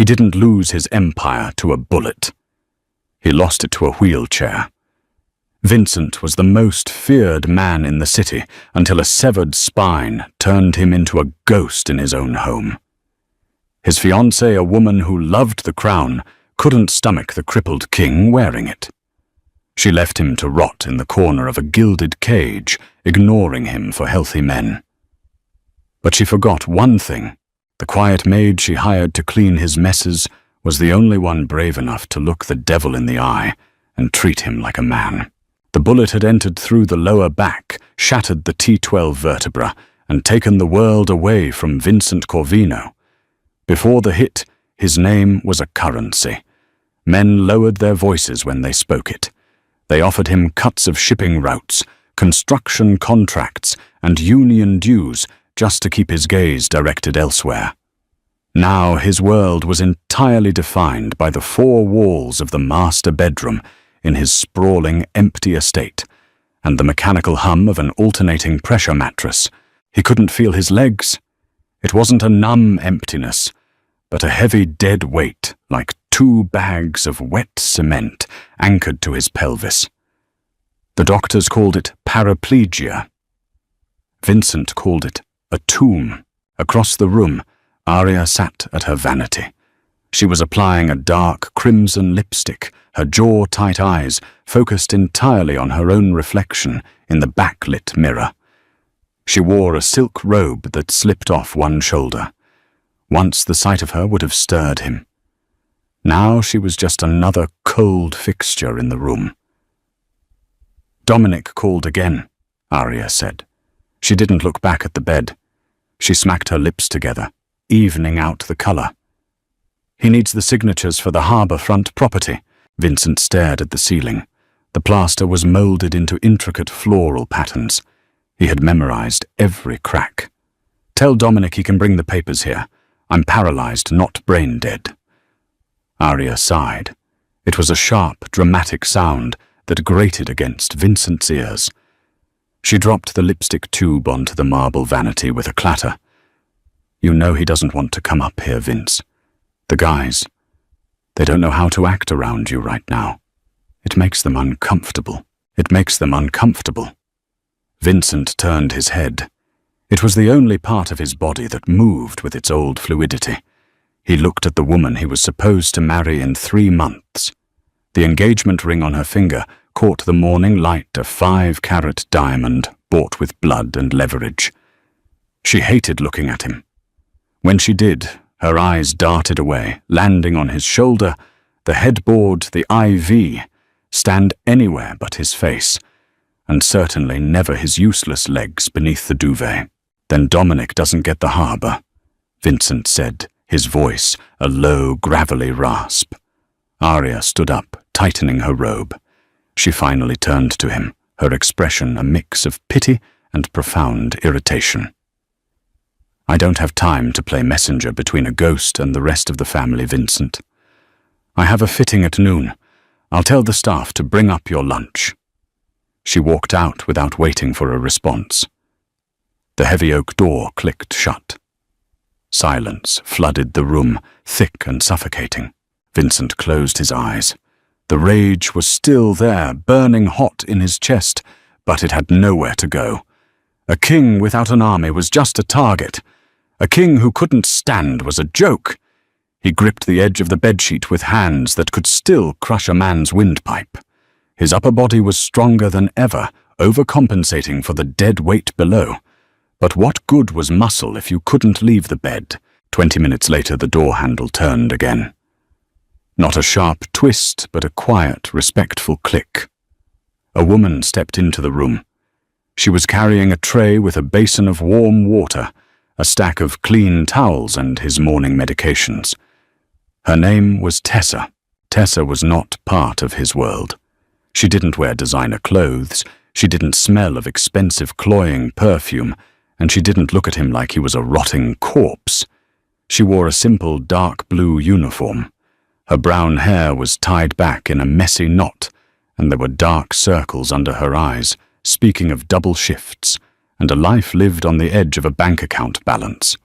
He didn't lose his empire to a bullet. He lost it to a wheelchair. Vincent was the most feared man in the city until a severed spine turned him into a ghost in his own home. His fiancée, a woman who loved the crown, couldn't stomach the crippled king wearing it. She left him to rot in the corner of a gilded cage, ignoring him for healthy men. But she forgot one thing. The quiet maid she hired to clean his messes was the only one brave enough to look the devil in the eye and treat him like a man. The bullet had entered through the lower back, shattered the T12 vertebra, and taken the world away from Vincent Corvino. Before the hit, his name was a currency. Men lowered their voices when they spoke it. They offered him cuts of shipping routes, construction contracts, and union dues just to keep his gaze directed elsewhere. Now his world was entirely defined by the four walls of the master bedroom in his sprawling, empty estate, and the mechanical hum of an alternating pressure mattress. He couldn't feel his legs. It wasn't a numb emptiness, but a heavy dead weight like 2 bags of wet cement anchored to his pelvis. The doctors called it paraplegia. Vincent called it a tomb. Across the room, Aria sat at her vanity. She was applying a dark crimson lipstick, her jaw-tight eyes focused entirely on her own reflection in the backlit mirror. She wore a silk robe that slipped off one shoulder. Once the sight of her would have stirred him. Now she was just another cold fixture in the room. Dominic called again, Aria said. She didn't look back at the bed. She smacked her lips together, evening out the color. He needs the signatures for the harbour front property. Vincent stared at the ceiling. The plaster was moulded into intricate floral patterns. He had memorized every crack. Tell Dominic he can bring the papers here. I'm paralyzed, not brain dead. Aria sighed. It was a sharp, dramatic sound that grated against Vincent's ears. She dropped the lipstick tube onto the marble vanity with a clatter. You know he doesn't want to come up here, Vince. The guys, they don't know how to act around you right now. It makes them uncomfortable. It makes them uncomfortable. Vincent turned his head. It was the only part of his body that moved with its old fluidity. He looked at the woman he was supposed to marry in 3 months. The engagement ring on her finger caught the morning light of 5-carat diamond bought with blood and leverage. She hated looking at him. When she did, her eyes darted away, landing on his shoulder, the headboard, the IV, stand anywhere but his face, and certainly never his useless legs beneath the duvet. Then Dominic doesn't get the harbour, Vincent said, his voice a low, gravelly rasp. Aria stood up, tightening her robe. She finally turned to him, her expression a mix of pity and profound irritation. I don't have time to play messenger between a ghost and the rest of the family, Vincent. I have a fitting at noon. I'll tell the staff to bring up your lunch. She walked out without waiting for a response. The heavy oak door clicked shut. Silence flooded the room, thick and suffocating. Vincent closed his eyes. The rage was still there, burning hot in his chest, but it had nowhere to go. A king without an army was just a target. A king who couldn't stand was a joke. He gripped the edge of the bedsheet with hands that could still crush a man's windpipe. His upper body was stronger than ever, overcompensating for the dead weight below. But what good was muscle if you couldn't leave the bed? 20 minutes later, the door handle turned again. Not a sharp twist, but a quiet, respectful click. A woman stepped into the room. She was carrying a tray with a basin of warm water, a stack of clean towels and his morning medications. Her name was Tessa. Tessa was not part of his world. She didn't wear designer clothes, she didn't smell of expensive cloying perfume, and she didn't look at him like he was a rotting corpse. She wore a simple dark blue uniform. Her brown hair was tied back in a messy knot, and there were dark circles under her eyes, speaking of double shifts, and a life lived on the edge of a bank account balance.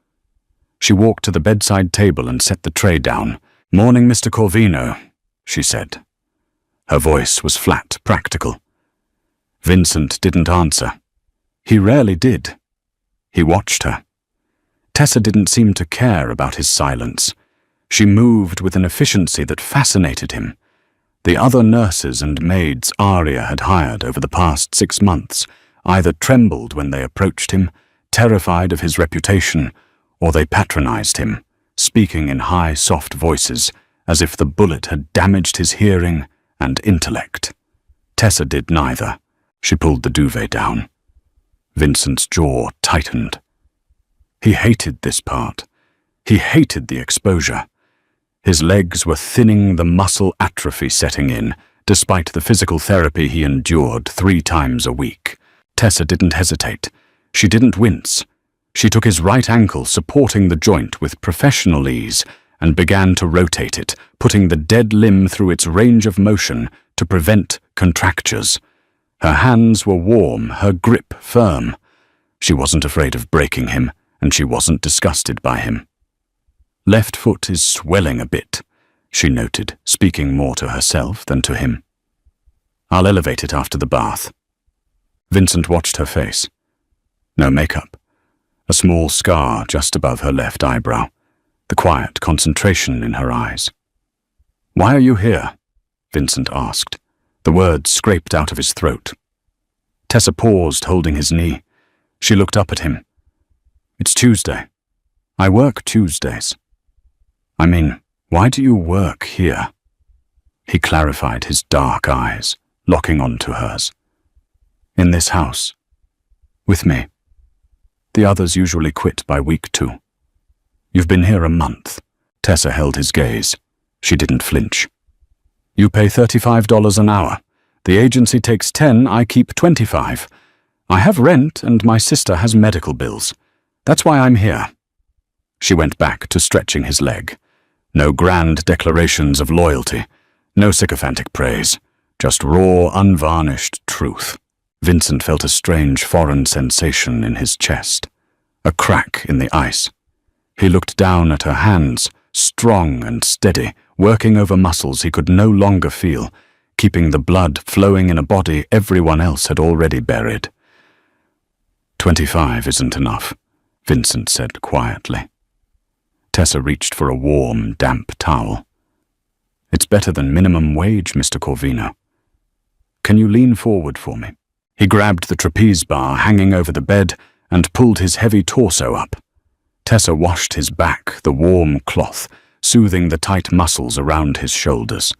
She walked to the bedside table and set the tray down, "Morning, Mr. Corvino," she said. Her voice was flat, practical. Vincent didn't answer. He rarely did. He watched her. Tessa didn't seem to care about his silence. She moved with an efficiency that fascinated him. The other nurses and maids Arya had hired over the past 6 months either trembled when they approached him, terrified of his reputation, or they patronized him, speaking in high, soft voices as if the bullet had damaged his hearing and intellect. Tessa did neither. She pulled the duvet down. Vincent's jaw tightened. He hated this part. He hated the exposure. His legs were thinning, the muscle atrophy setting in, despite the physical therapy he endured 3 times a week. Tessa didn't hesitate. She didn't wince. She took his right ankle, supporting the joint with professional ease, and began to rotate it, putting the dead limb through its range of motion to prevent contractures. Her hands were warm, her grip firm. She wasn't afraid of breaking him, and she wasn't disgusted by him. "Left foot is swelling a bit," she noted, speaking more to herself than to him. "I'll elevate it after the bath." Vincent watched her face. No makeup. A small scar just above her left eyebrow, the quiet concentration in her eyes. "Why are you here?" Vincent asked. The words scraped out of his throat. Tessa paused, holding his knee. She looked up at him. "It's Tuesday. I work Tuesdays." "I mean, why do you work here?" He clarified his dark eyes, locking onto hers. "In this house. With me. The others usually quit by week 2. You've been here a month." Tessa held his gaze. She didn't flinch. "You pay $35 an hour. The agency takes 10, I keep 25. I have rent and my sister has medical bills. That's why I'm here." She went back to stretching his leg. No grand declarations of loyalty, no sycophantic praise, just raw, unvarnished truth. Vincent felt a strange foreign sensation in his chest, a crack in the ice. He looked down at her hands, strong and steady, working over muscles he could no longer feel, keeping the blood flowing in a body everyone else had already buried. 25 isn't enough," Vincent said quietly. Tessa reached for a warm, damp towel. "It's better than minimum wage, Mr. Corvino. Can you lean forward for me?" He grabbed the trapeze bar hanging over the bed and pulled his heavy torso up. Tessa washed his back, the warm cloth, soothing the tight muscles around his shoulders.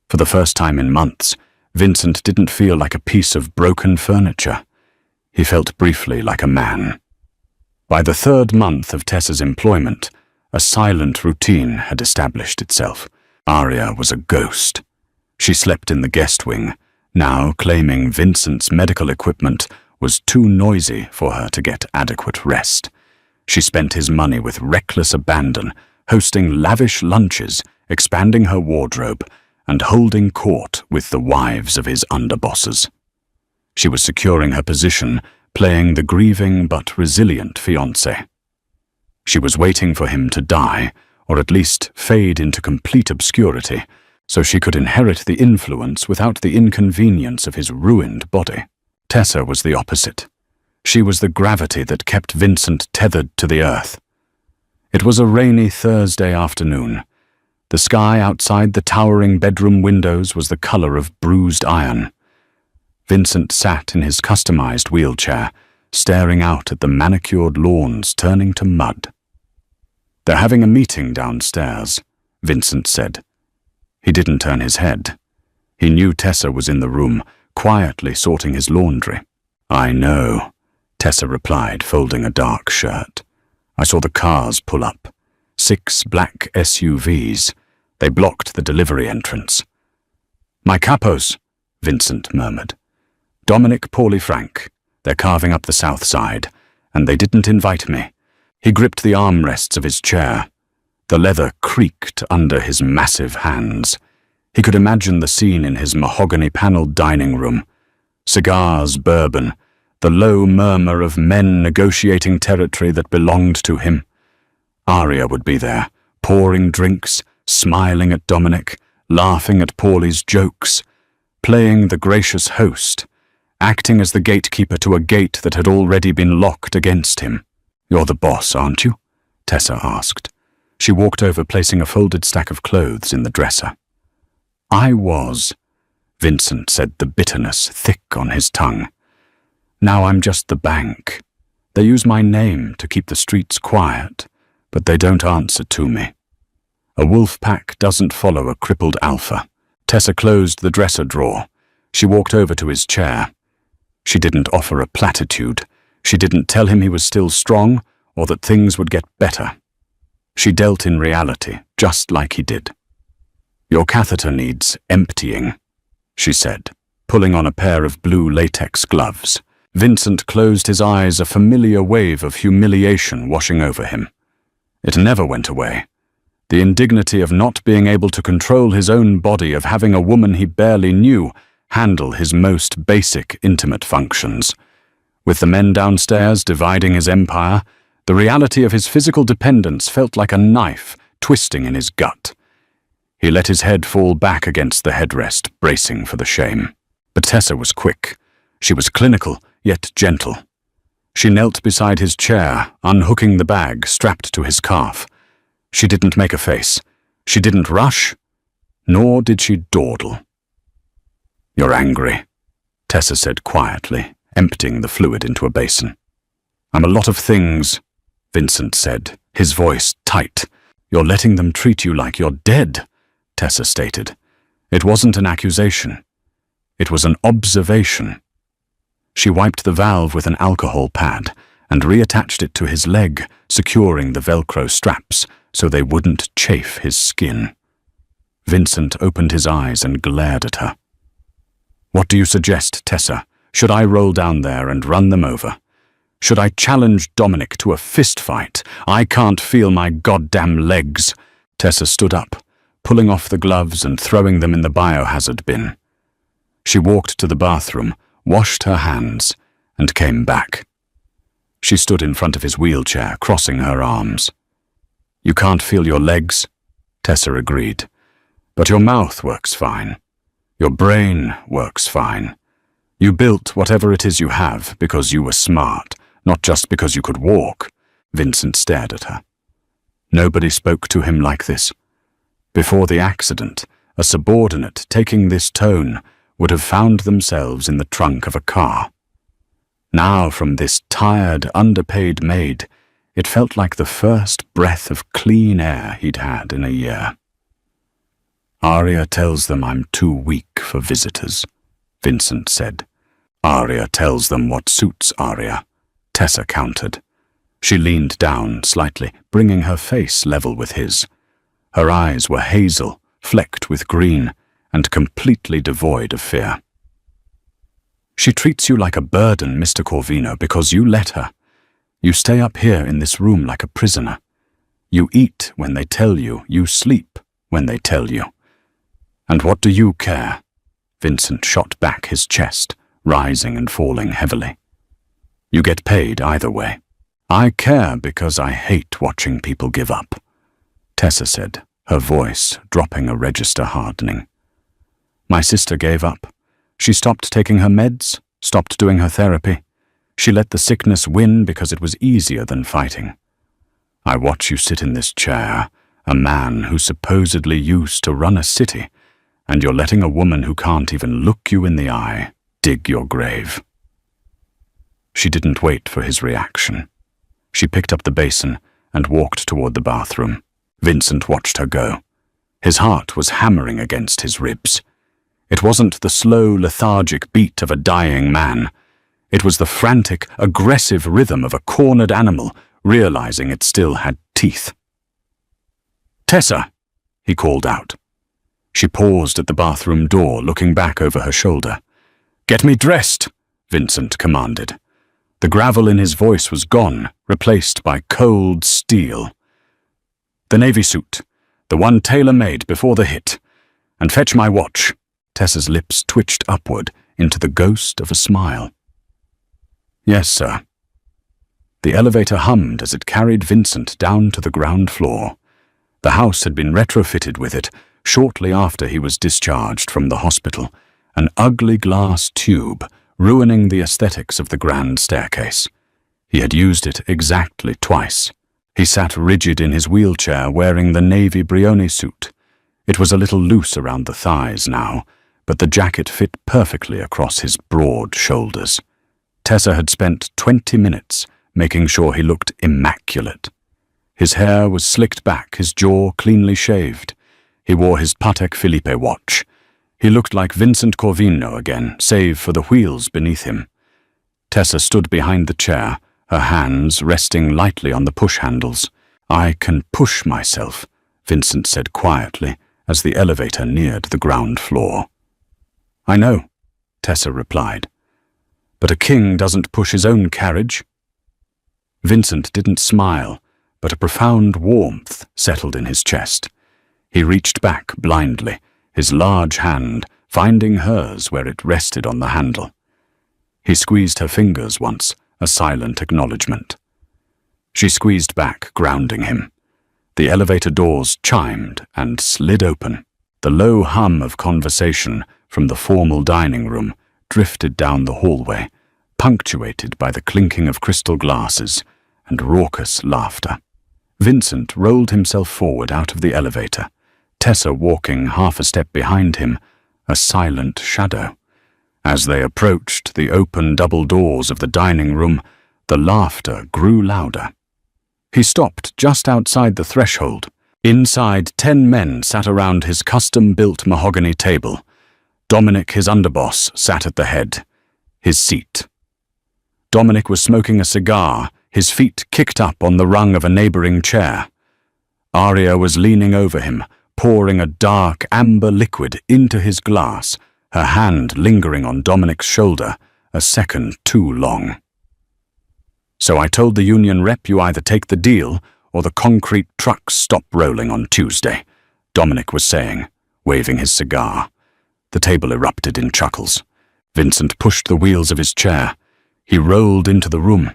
For the first time in months, Vincent didn't feel like a piece of broken furniture. He felt briefly like a man. By the 3rd month of Tessa's employment, a silent routine had established itself. Arya was a ghost. She slept in the guest wing, now claiming Vincent's medical equipment was too noisy for her to get adequate rest. She spent his money with reckless abandon, hosting lavish lunches, expanding her wardrobe, and holding court with the wives of his underbosses. She was securing her position, playing the grieving but resilient fiancée. She was waiting for him to die, or at least fade into complete obscurity, so she could inherit the influence without the inconvenience of his ruined body. Tessa was the opposite. She was the gravity that kept Vincent tethered to the earth. It was a rainy Thursday afternoon. The sky outside the towering bedroom windows was the color of bruised iron. Vincent sat in his customized wheelchair, staring out at the manicured lawns turning to mud. "They're having a meeting downstairs," Vincent said. He didn't turn his head. He knew Tessa was in the room, quietly sorting his laundry. "I know," Tessa replied, folding a dark shirt. "I saw the cars pull up. 6 black SUVs. They blocked the delivery entrance." "My capos," Vincent murmured. "Dominic, Paulie, Frank. They're carving up the south side, and they didn't invite me." He gripped the armrests of his chair. The leather creaked under his massive hands. He could imagine the scene in his mahogany-paneled dining room. Cigars, bourbon, the low murmur of men negotiating territory that belonged to him. Arya would be there, pouring drinks, smiling at Dominic, laughing at Paulie's jokes, playing the gracious host, acting as the gatekeeper to a gate that had already been locked against him. "You're the boss, aren't you?" Tessa asked. She walked over, placing a folded stack of clothes in the dresser. "I was," Vincent said, the bitterness thick on his tongue. "Now I'm just the bank. They use my name to keep the streets quiet, but they don't answer to me. A wolf pack doesn't follow a crippled alpha." Tessa closed the dresser drawer. She walked over to his chair. She didn't offer a platitude. She didn't tell him he was still strong or that things would get better. She dealt in reality, just like he did. "Your catheter needs emptying," she said, pulling on a pair of blue latex gloves. Vincent closed his eyes, a familiar wave of humiliation washing over him. It never went away. The indignity of not being able to control his own body, of having a woman he barely knew handle his most basic intimate functions. With the men downstairs dividing his empire, the reality of his physical dependence felt like a knife twisting in his gut. He let his head fall back against the headrest, bracing for the shame. But Tessa was quick. She was clinical, yet gentle. She knelt beside his chair, unhooking the bag strapped to his calf. She didn't make a face. She didn't rush, nor did she dawdle. "You're angry," Tessa said quietly, emptying the fluid into a basin. "I'm a lot of things," Vincent said, his voice tight. "You're letting them treat you like you're dead," Tessa stated. It wasn't an accusation. It was an observation. She wiped the valve with an alcohol pad and reattached it to his leg, securing the Velcro straps so they wouldn't chafe his skin. Vincent opened his eyes and glared at her. "What do you suggest, Tessa? Should I roll down there and run them over? Should I challenge Dominic to a fist fight? I can't feel my goddamn legs." Tessa stood up, pulling off the gloves and throwing them in the biohazard bin. She walked to the bathroom, washed her hands, and came back. She stood in front of his wheelchair, crossing her arms. "You can't feel your legs," Tessa agreed. "But your mouth works fine. Your brain works fine. You built whatever it is you have because you were smart, not just because you could walk." Vincent stared at her. Nobody spoke to him like this. Before the accident, a subordinate taking this tone would have found themselves in the trunk of a car. Now, from this tired, underpaid maid, it felt like the first breath of clean air he'd had in a year. "Arya tells them I'm too weak for visitors," Vincent said. "Arya tells them what suits Arya," Tessa countered. She leaned down slightly, bringing her face level with his. Her eyes were hazel, flecked with green, and completely devoid of fear. "She treats you like a burden, Mr. Corvino, because you let her. You stay up here in this room like a prisoner. You eat when they tell you, you sleep when they tell you. And what do you care?" Vincent shot back his chest, rising and falling heavily. "You get paid either way." "I care because I hate watching people give up," Tessa said, her voice dropping a register hardening. "My sister gave up. She stopped taking her meds, stopped doing her therapy. She let the sickness win because it was easier than fighting. I watch you sit in this chair, a man who supposedly used to run a city, and you're letting a woman who can't even look you in the eye dig your grave." She didn't wait for his reaction. She picked up the basin and walked toward the bathroom. Vincent watched her go. His heart was hammering against his ribs. It wasn't the slow, lethargic beat of a dying man. It was the frantic, aggressive rhythm of a cornered animal, realizing it still had teeth. "Tessa!" he called out. She paused at the bathroom door, looking back over her shoulder. "Get me dressed," Vincent commanded. The gravel in his voice was gone, replaced by cold steel. "The navy suit, the one tailor-made before the hit. And fetch my watch." Tessa's lips twitched upward into the ghost of a smile. "Yes, sir." The elevator hummed as it carried Vincent down to the ground floor. The house had been retrofitted with it shortly after he was discharged from the hospital, an ugly glass tube ruining the aesthetics of the grand staircase. He had used it exactly twice. He sat rigid in his wheelchair wearing the navy Brioni suit. It was a little loose around the thighs now, but the jacket fit perfectly across his broad shoulders. Tessa had spent 20 minutes making sure he looked immaculate. His hair was slicked back, his jaw cleanly shaved. He wore his Patek Philippe watch. He looked like Vincent Corvino again, save for the wheels beneath him. Tessa stood behind the chair, her hands resting lightly on the push handles. "I can push myself," Vincent said quietly as the elevator neared the ground floor. "I know," Tessa replied. "But a king doesn't push his own carriage." Vincent didn't smile, but a profound warmth settled in his chest. He reached back blindly, his large hand finding hers where it rested on the handle. He squeezed her fingers once, a silent acknowledgement. She squeezed back, grounding him. The elevator doors chimed and slid open. The low hum of conversation from the formal dining room drifted down the hallway, punctuated by the clinking of crystal glasses and raucous laughter. Vincent rolled himself forward out of the elevator, Tessa walking half a step behind him, a silent shadow. As they approached the open double doors of the dining room, the laughter grew louder. He stopped just outside the threshold. Inside, 10 men sat around his custom-built mahogany table. Dominic, his underboss, sat at the head, his seat. Dominic was smoking a cigar, his feet kicked up on the rung of a neighboring chair. Aria was leaning over him, pouring a dark amber liquid into his glass, her hand lingering on Dominic's shoulder, a second too long. "So I told the union rep you either take the deal or the concrete trucks stop rolling on Tuesday," Dominic was saying, waving his cigar. The table erupted in chuckles. Vincent pushed the wheels of his chair. He rolled into the room.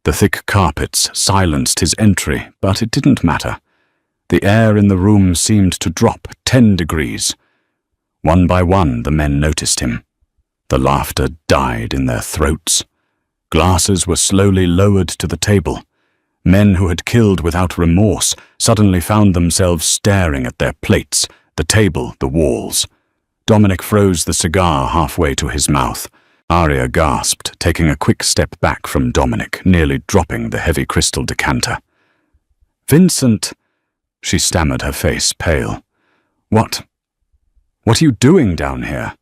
The thick carpets silenced his entry, but it didn't matter. The air in the room seemed to drop 10 degrees. One by one, the men noticed him. The laughter died in their throats. Glasses were slowly lowered to the table. Men who had killed without remorse suddenly found themselves staring at their plates, the table, the walls. Dominic froze the cigar halfway to his mouth. Aria gasped, taking a quick step back from Dominic, nearly dropping the heavy crystal decanter. "Vincent," she stammered, her face pale. What are you doing down here?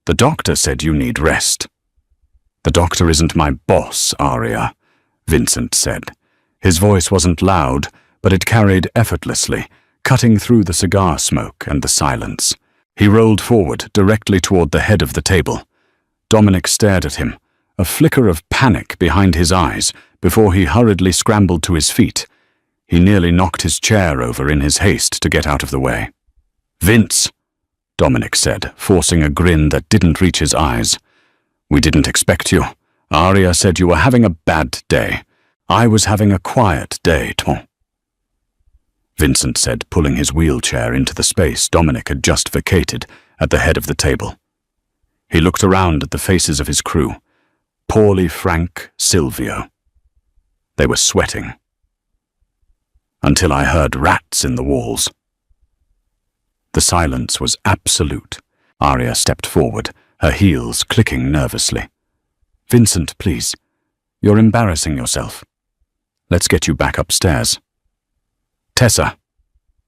The doctor said you need rest." "The doctor isn't my boss, Aria," Vincent said. His voice wasn't loud, but it carried effortlessly, cutting through the cigar smoke and the silence. He rolled forward, directly toward the head of the table. Dominic stared at him, a flicker of panic behind his eyes, before he hurriedly scrambled to his feet. He nearly knocked his chair over in his haste to get out of the way. "Vince," Dominic said, forcing a grin that didn't reach his eyes. "We didn't expect you. Aria said you were having a bad day. I was having a quiet day, too," Vincent said, pulling his wheelchair into the space Dominic had just vacated at the head of the table. He looked around at the faces of his crew. Poorly Frank, Silvio. They were sweating. Until I heard rats in the walls. The silence was absolute. Aria stepped forward, her heels clicking nervously. "Vincent, please. You're embarrassing yourself. Let's get you back upstairs." "Tessa,"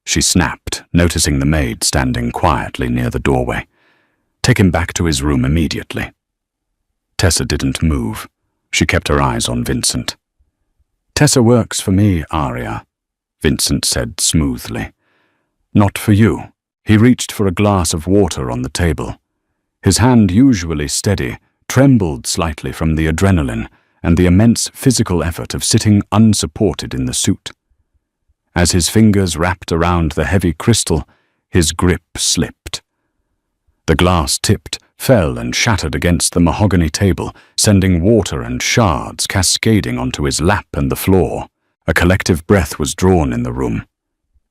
she snapped, noticing the maid standing quietly near the doorway. "Take him back to his room immediately." Tessa didn't move. She kept her eyes on Vincent. "Tessa works for me, Aria," Vincent said smoothly. "Not for you." He reached for a glass of water on the table. His hand, usually steady, trembled slightly from the adrenaline and the immense physical effort of sitting unsupported in the suit. As his fingers wrapped around the heavy crystal, his grip slipped. The glass tipped, fell and shattered against the mahogany table, sending water and shards cascading onto his lap and the floor. A collective breath was drawn in the room.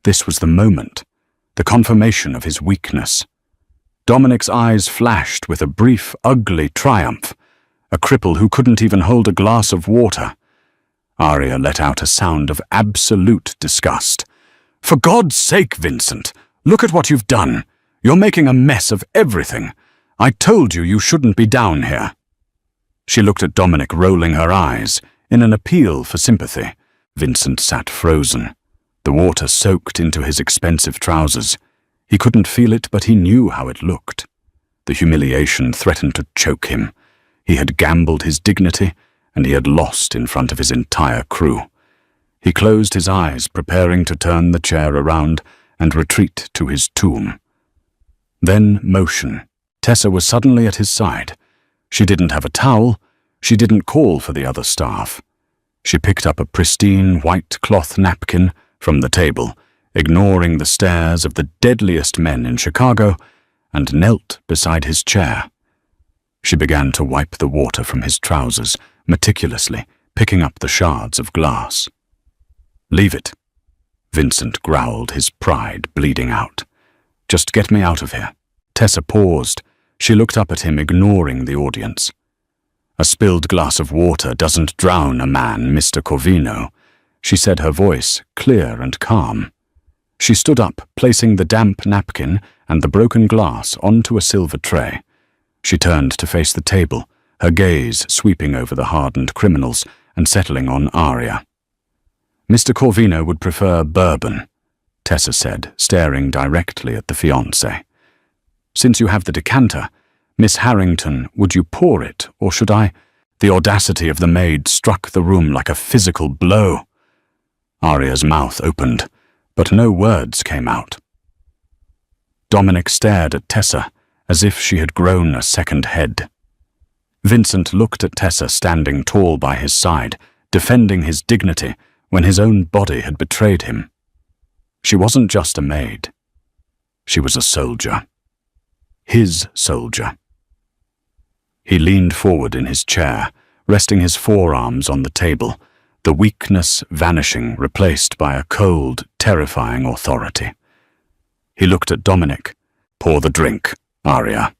This was the moment, the confirmation of his weakness. Dominic's eyes flashed with a brief, ugly triumph, a cripple who couldn't even hold a glass of water. Arya let out a sound of absolute disgust. "For God's sake, Vincent, look at what you've done. You're making a mess of everything. I told you you shouldn't be down here." She looked at Dominic, rolling her eyes, in an appeal for sympathy. Vincent sat frozen. The water soaked into his expensive trousers. He couldn't feel it, but he knew how it looked. The humiliation threatened to choke him. He had gambled his dignity, and he had lost in front of his entire crew. He closed his eyes, preparing to turn the chair around and retreat to his tomb. Then motion. Tessa was suddenly at his side. She didn't have a towel. She didn't call for the other staff. She picked up a pristine white cloth napkin from the table, ignoring the stares of the deadliest men in Chicago, and knelt beside his chair. She began to wipe the water from his trousers, meticulously, picking up the shards of glass. "Leave it," Vincent growled, his pride bleeding out. "Just get me out of here." Tessa paused. She looked up at him, ignoring the audience. "A spilled glass of water doesn't drown a man, Mr. Corvino," she said, her voice clear and calm. She stood up, placing the damp napkin and the broken glass onto a silver tray. She turned to face the table, her gaze sweeping over the hardened criminals and settling on Arya. "Mr. Corvino would prefer bourbon," Tessa said, staring directly at the fiancée. "Since you have the decanter, Miss Harrington, would you pour it, or should I?" The audacity of the maid struck the room like a physical blow. Arya's mouth opened, but no words came out. Dominic stared at Tessa as if she had grown a second head. Vincent looked at Tessa standing tall by his side, defending his dignity when his own body had betrayed him. She wasn't just a maid. She was a soldier. His soldier. He leaned forward in his chair, resting his forearms on the table, the weakness vanishing, replaced by a cold, terrifying authority. He looked at Dominic. "Pour the drink, Arya."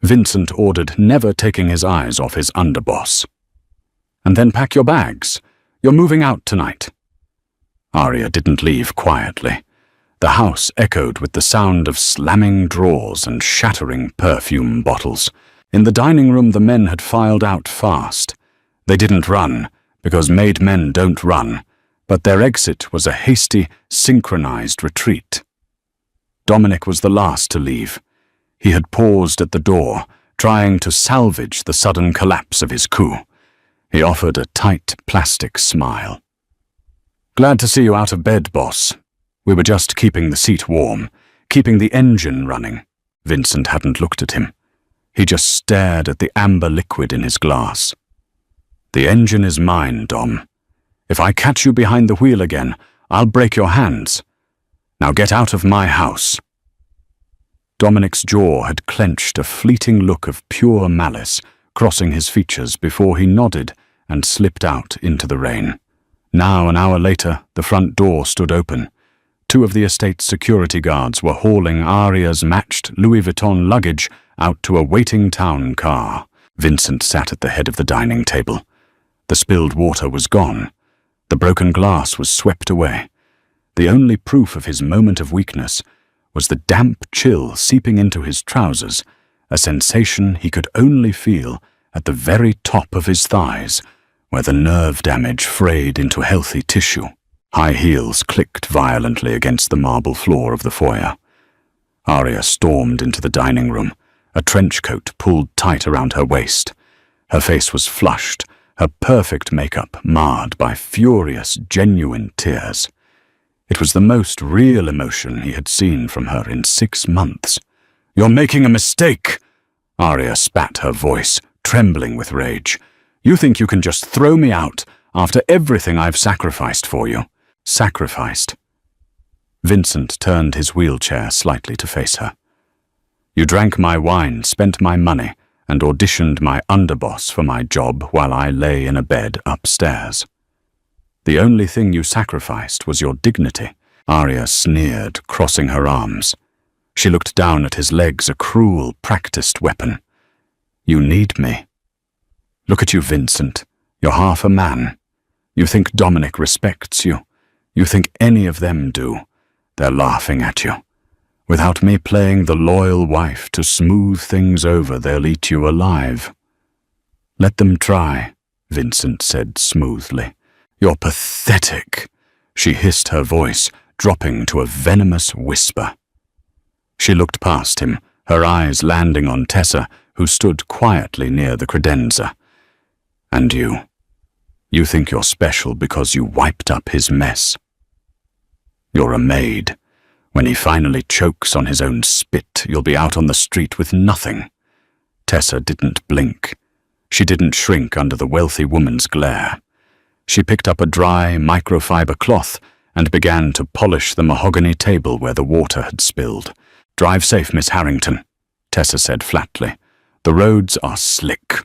Vincent ordered, never taking his eyes off his underboss. "And then pack your bags. You're moving out tonight." Arya didn't leave quietly. The house echoed with the sound of slamming drawers and shattering perfume bottles. In the dining room, the men had filed out fast. They didn't run, because made men don't run, but their exit was a hasty, synchronized retreat. Dominic was the last to leave. He had paused at the door, trying to salvage the sudden collapse of his coup. He offered a tight, plastic smile. "Glad to see you out of bed, boss. We were just keeping the seat warm, keeping the engine running." Vincent hadn't looked at him. He just stared at the amber liquid in his glass. "The engine is mine, Dom. If I catch you behind the wheel again, I'll break your hands. Now get out of my house." Dominic's jaw had clenched, a fleeting look of pure malice crossing his features before he nodded and slipped out into the rain. Now, an hour later, the front door stood open. Two of the estate's security guards were hauling Arya's matched Louis Vuitton luggage out to a waiting town car. Vincent sat at the head of the dining table. The spilled water was gone. The broken glass was swept away. The only proof of his moment of weakness was the damp chill seeping into his trousers, a sensation he could only feel at the very top of his thighs, where the nerve damage frayed into healthy tissue. High heels clicked violently against the marble floor of the foyer. Arya stormed into the dining room, a trench coat pulled tight around her waist. Her face was flushed, her perfect makeup marred by furious, genuine tears. It was the most real emotion he had seen from her in 6 months. "You're making a mistake!" Arya spat, her voice trembling with rage. "You think you can just throw me out after everything I've sacrificed for you." Sacrificed. Vincent turned his wheelchair slightly to face her. "You drank my wine, spent my money, and auditioned my underboss for my job while I lay in a bed upstairs. The only thing you sacrificed was your dignity, Arya sneered, crossing her arms. She looked down at his legs, a cruel, practiced weapon. You need me. Look at you, Vincent. You're half a man. You think Dominic respects you. You think any of them do. They're laughing at you. Without me playing the loyal wife to smooth things over, they'll eat you alive. Let them try, Vincent said smoothly. You're pathetic, she hissed, her voice dropping to a venomous whisper. She looked past him, her eyes landing on Tessa, who stood quietly near the credenza. And you? You think you're special because you wiped up his mess. You're a maid. When he finally chokes on his own spit, you'll be out on the street with nothing. Tessa didn't blink. She didn't shrink under the wealthy woman's glare. She picked up a dry microfiber cloth and began to polish the mahogany table where the water had spilled. Drive safe, Miss Harrington, Tessa said flatly. The roads are slick.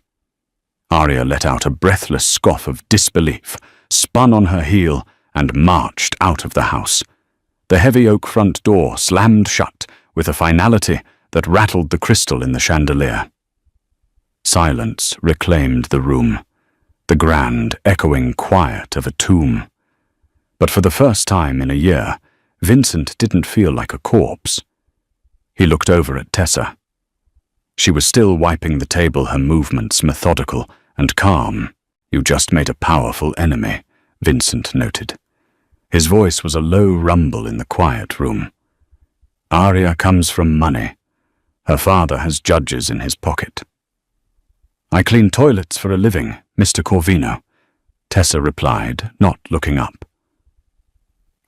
Arya let out a breathless scoff of disbelief, spun on her heel, and marched out of the house. The heavy oak front door slammed shut with a finality that rattled the crystal in the chandelier. Silence reclaimed the room, the grand, echoing quiet of a tomb. But for the first time in a year, Vincent didn't feel like a corpse. He looked over at Tessa. She was still wiping the table, her movements methodical and calm. You just made a powerful enemy, Vincent noted. His voice was a low rumble in the quiet room. Arya comes from money. Her father has judges in his pocket. I clean toilets for a living, Mr. Corvino, Tessa replied, not looking up.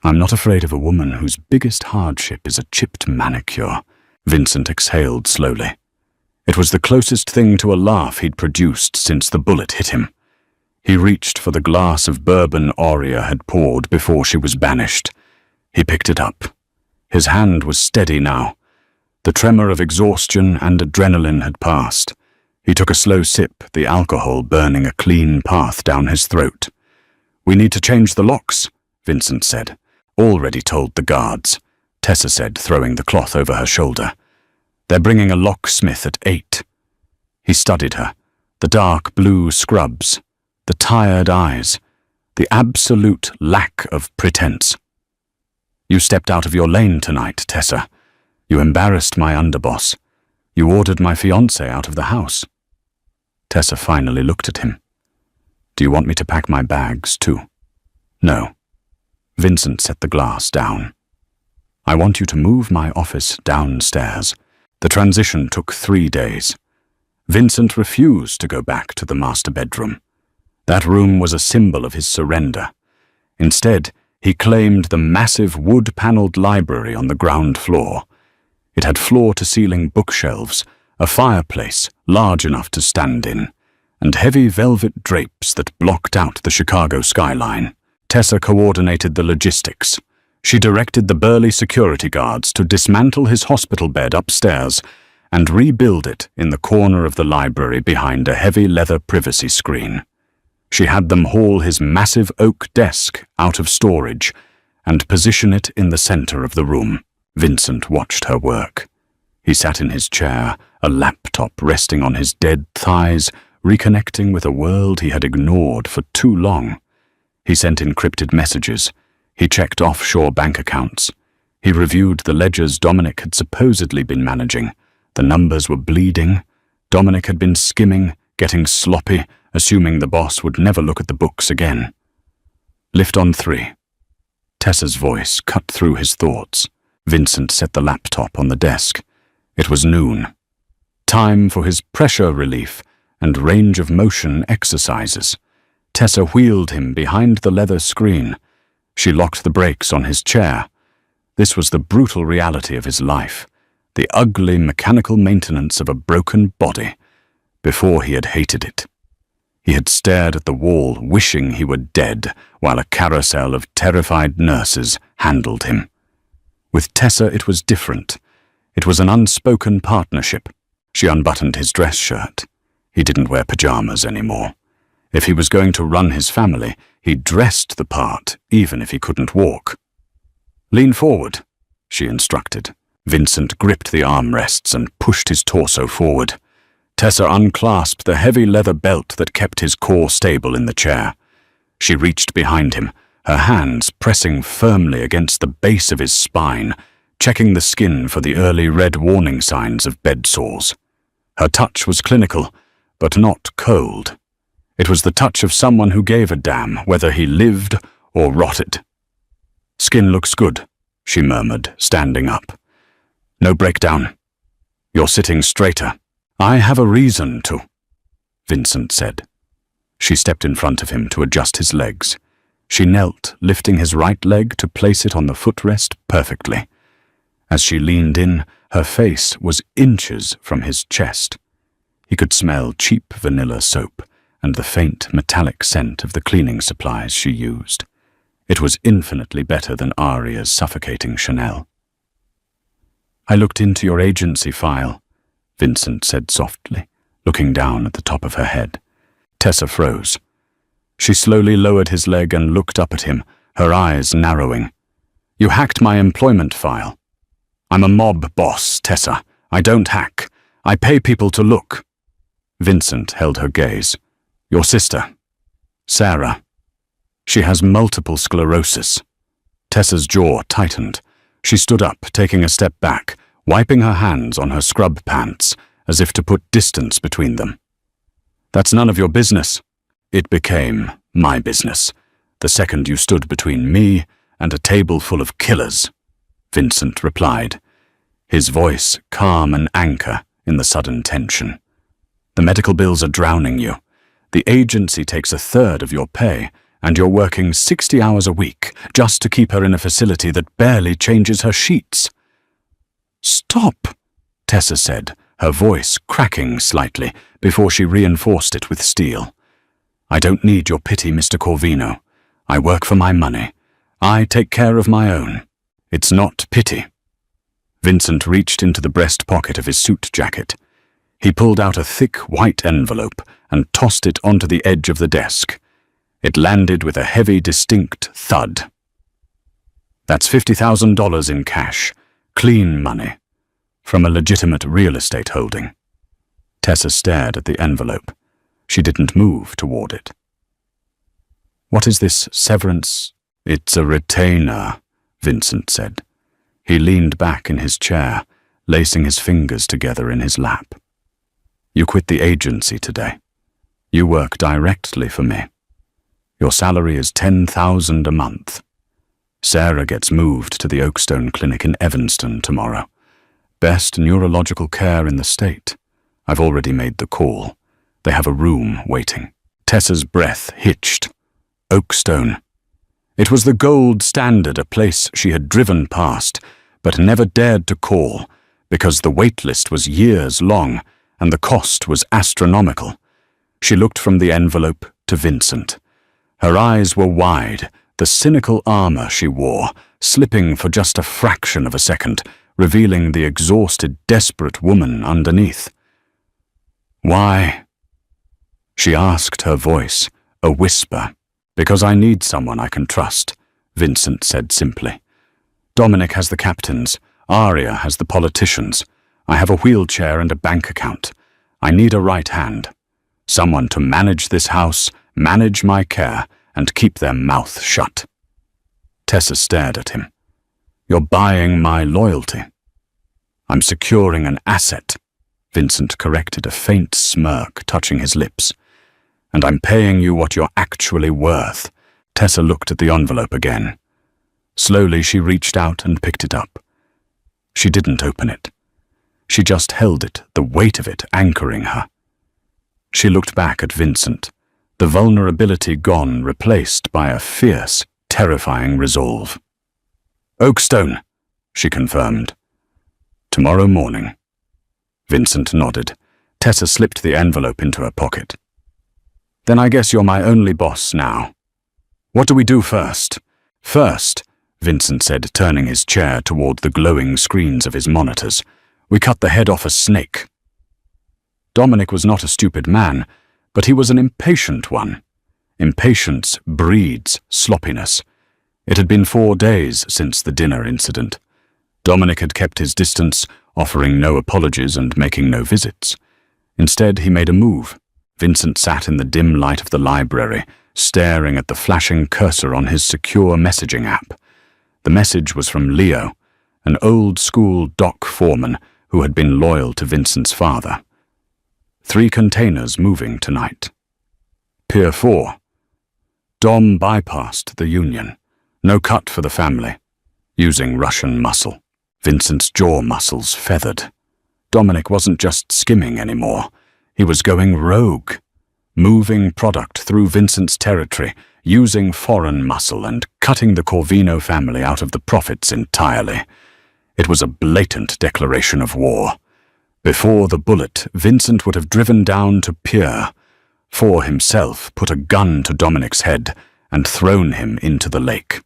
I'm not afraid of a woman whose biggest hardship is a chipped manicure, Vincent exhaled slowly. It was the closest thing to a laugh he'd produced since the bullet hit him. He reached for the glass of bourbon Arya had poured before she was banished. He picked it up. His hand was steady now. The tremor of exhaustion and adrenaline had passed. He took a slow sip, the alcohol burning a clean path down his throat. We need to change the locks, Vincent said. Already told the guards, Tessa said, throwing the cloth over her shoulder. They're bringing a locksmith at 8. He studied her, the dark blue scrubs, the tired eyes, the absolute lack of pretense. You stepped out of your lane tonight, Tessa. You embarrassed my underboss. You ordered my fiancée out of the house. Tessa finally looked at him. Do you want me to pack my bags too? No. Vincent set the glass down. I want you to move my office downstairs. The transition took 3 days. Vincent refused to go back to the master bedroom. That room was a symbol of his surrender. Instead, he claimed the massive wood-paneled library on the ground floor. It had floor-to-ceiling bookshelves, a fireplace large enough to stand in, and heavy velvet drapes that blocked out the Chicago skyline. Tessa coordinated the logistics. She directed the burly security guards to dismantle his hospital bed upstairs and rebuild it in the corner of the library behind a heavy leather privacy screen. She had them haul his massive oak desk out of storage and position it in the center of the room. Vincent watched her work. He sat in his chair, a laptop resting on his dead thighs, reconnecting with a world he had ignored for too long. He sent encrypted messages. He checked offshore bank accounts. He reviewed the ledgers Dominic had supposedly been managing. The numbers were bleeding. Dominic had been skimming, getting sloppy, assuming the boss would never look at the books again. Lift on 3. Tessa's voice cut through his thoughts. Vincent set the laptop on the desk. It was noon. Time for his pressure relief and range of motion exercises. Tessa wheeled him behind the leather screen. She locked the brakes on his chair. This was the brutal reality of his life, the ugly mechanical maintenance of a broken body. Before he had hated it. He had stared at the wall, wishing he were dead, while a carousel of terrified nurses handled him. With Tessa it was different. It was an unspoken partnership. She unbuttoned his dress shirt. He didn't wear pajamas anymore. If he was going to run his family, he dressed the part, even if he couldn't walk. Lean forward, she instructed. Vincent gripped the armrests and pushed his torso forward. Tessa unclasped the heavy leather belt that kept his core stable in the chair. She reached behind him, her hands pressing firmly against the base of his spine, checking the skin for the early red warning signs of bed sores. Her touch was clinical, but not cold. It was the touch of someone who gave a damn whether he lived or rotted. "Skin looks good," she murmured, standing up. "No breakdown. You're sitting straighter." "I have a reason to," Vincent said. She stepped in front of him to adjust his legs. She knelt, lifting his right leg to place it on the footrest perfectly. As she leaned in, her face was inches from his chest. He could smell cheap vanilla soap and the faint metallic scent of the cleaning supplies she used. It was infinitely better than Aria's suffocating Chanel. "I looked into your agency file," Vincent said softly, looking down at the top of her head. Tessa froze. She slowly lowered his leg and looked up at him, her eyes narrowing. "You hacked my employment file." "I'm a mob boss, Tessa. I don't hack. I pay people to look." Vincent held her gaze. "Your sister, Sarah. She has multiple sclerosis." Tessa's jaw tightened. She stood up, taking a step back, wiping her hands on her scrub pants, as if to put distance between them. "That's none of your business." "It became my business, the second you stood between me and a table full of killers," Vincent replied, his voice calm an anchor in the sudden tension. "The medical bills are drowning you. The agency takes a third of your pay, and you're working 60 hours a week just to keep her in a facility that barely changes her sheets." "Stop," Tessa said, her voice cracking slightly before she reinforced it with steel. "I don't need your pity, Mr. Corvino. I work for my money. I take care of my own. It's not pity." Vincent reached into the breast pocket of his suit jacket. He pulled out a thick white envelope and tossed it onto the edge of the desk. It landed with a heavy, distinct thud. "That's $50,000 in cash, clean money, from a legitimate real estate holding." Tessa stared at the envelope. She didn't move toward it. "What is this severance?" "It's a retainer," Vincent said. He leaned back in his chair, lacing his fingers together in his lap. "You quit the agency today. You work directly for me. Your salary is $10,000 a month. Sarah gets moved to the Oakstone Clinic in Evanston tomorrow. Best neurological care in the state. I've already made the call. They have a room waiting." Tessa's breath hitched. Oakstone. It was the gold standard, a place she had driven past, but never dared to call, because the waitlist was years long and the cost was astronomical. She looked from the envelope to Vincent. Her eyes were wide, the cynical armor she wore, slipping for just a fraction of a second, revealing the exhausted, desperate woman underneath. "Why?" she asked, her voice a whisper. "Because I need someone I can trust," Vincent said simply. "Dominic has the captains. Aria has the politicians. I have a wheelchair and a bank account. I need a right hand. Someone to manage this house, manage my care, and keep their mouth shut." Tessa stared at him. "You're buying my loyalty." "I'm securing an asset," Vincent corrected, a faint smirk touching his lips. "And I'm paying you what you're actually worth." Tessa looked at the envelope again. Slowly she reached out and picked it up. She didn't open it. She just held it, the weight of it anchoring her. She looked back at Vincent, the vulnerability gone, replaced by a fierce, terrifying resolve. "Oakstone," she confirmed. "Tomorrow morning." Vincent nodded. Tessa slipped the envelope into her pocket. "Then I guess you're my only boss now. What do we do first?" "First," Vincent said, turning his chair toward the glowing screens of his monitors, "we cut the head off a snake." Dominic was not a stupid man, but he was an impatient one. Impatience breeds sloppiness. It had been 4 days since the dinner incident. Dominic had kept his distance, offering no apologies and making no visits. Instead, he made a move. Vincent sat in the dim light of the library, staring at the flashing cursor on his secure messaging app. The message was from Leo, an old-school dock foreman who had been loyal to Vincent's father. 3 containers moving tonight. Pier 4. Dom bypassed the union. No cut for the family. Using Russian muscle. Vincent's jaw muscles feathered. Dominic wasn't just skimming anymore. He was going rogue. Moving product through Vincent's territory, using foreign muscle and cutting the Corvino family out of the profits entirely. It was a blatant declaration of war. Before the bullet, Vincent would have driven down to Pier, for himself put a gun to Dominic's head and thrown him into the lake.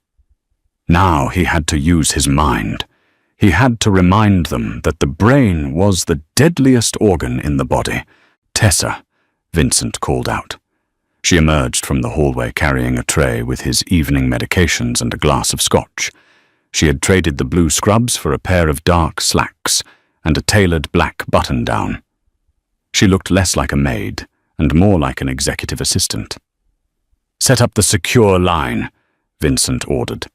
Now he had to use his mind. He had to remind them that the brain was the deadliest organ in the body. "Tessa," Vincent called out. She emerged from the hallway carrying a tray with his evening medications and a glass of scotch. She had traded the blue scrubs for a pair of dark slacks and a tailored black button-down. She looked less like a maid and more like an executive assistant. "Set up the secure line," Vincent ordered.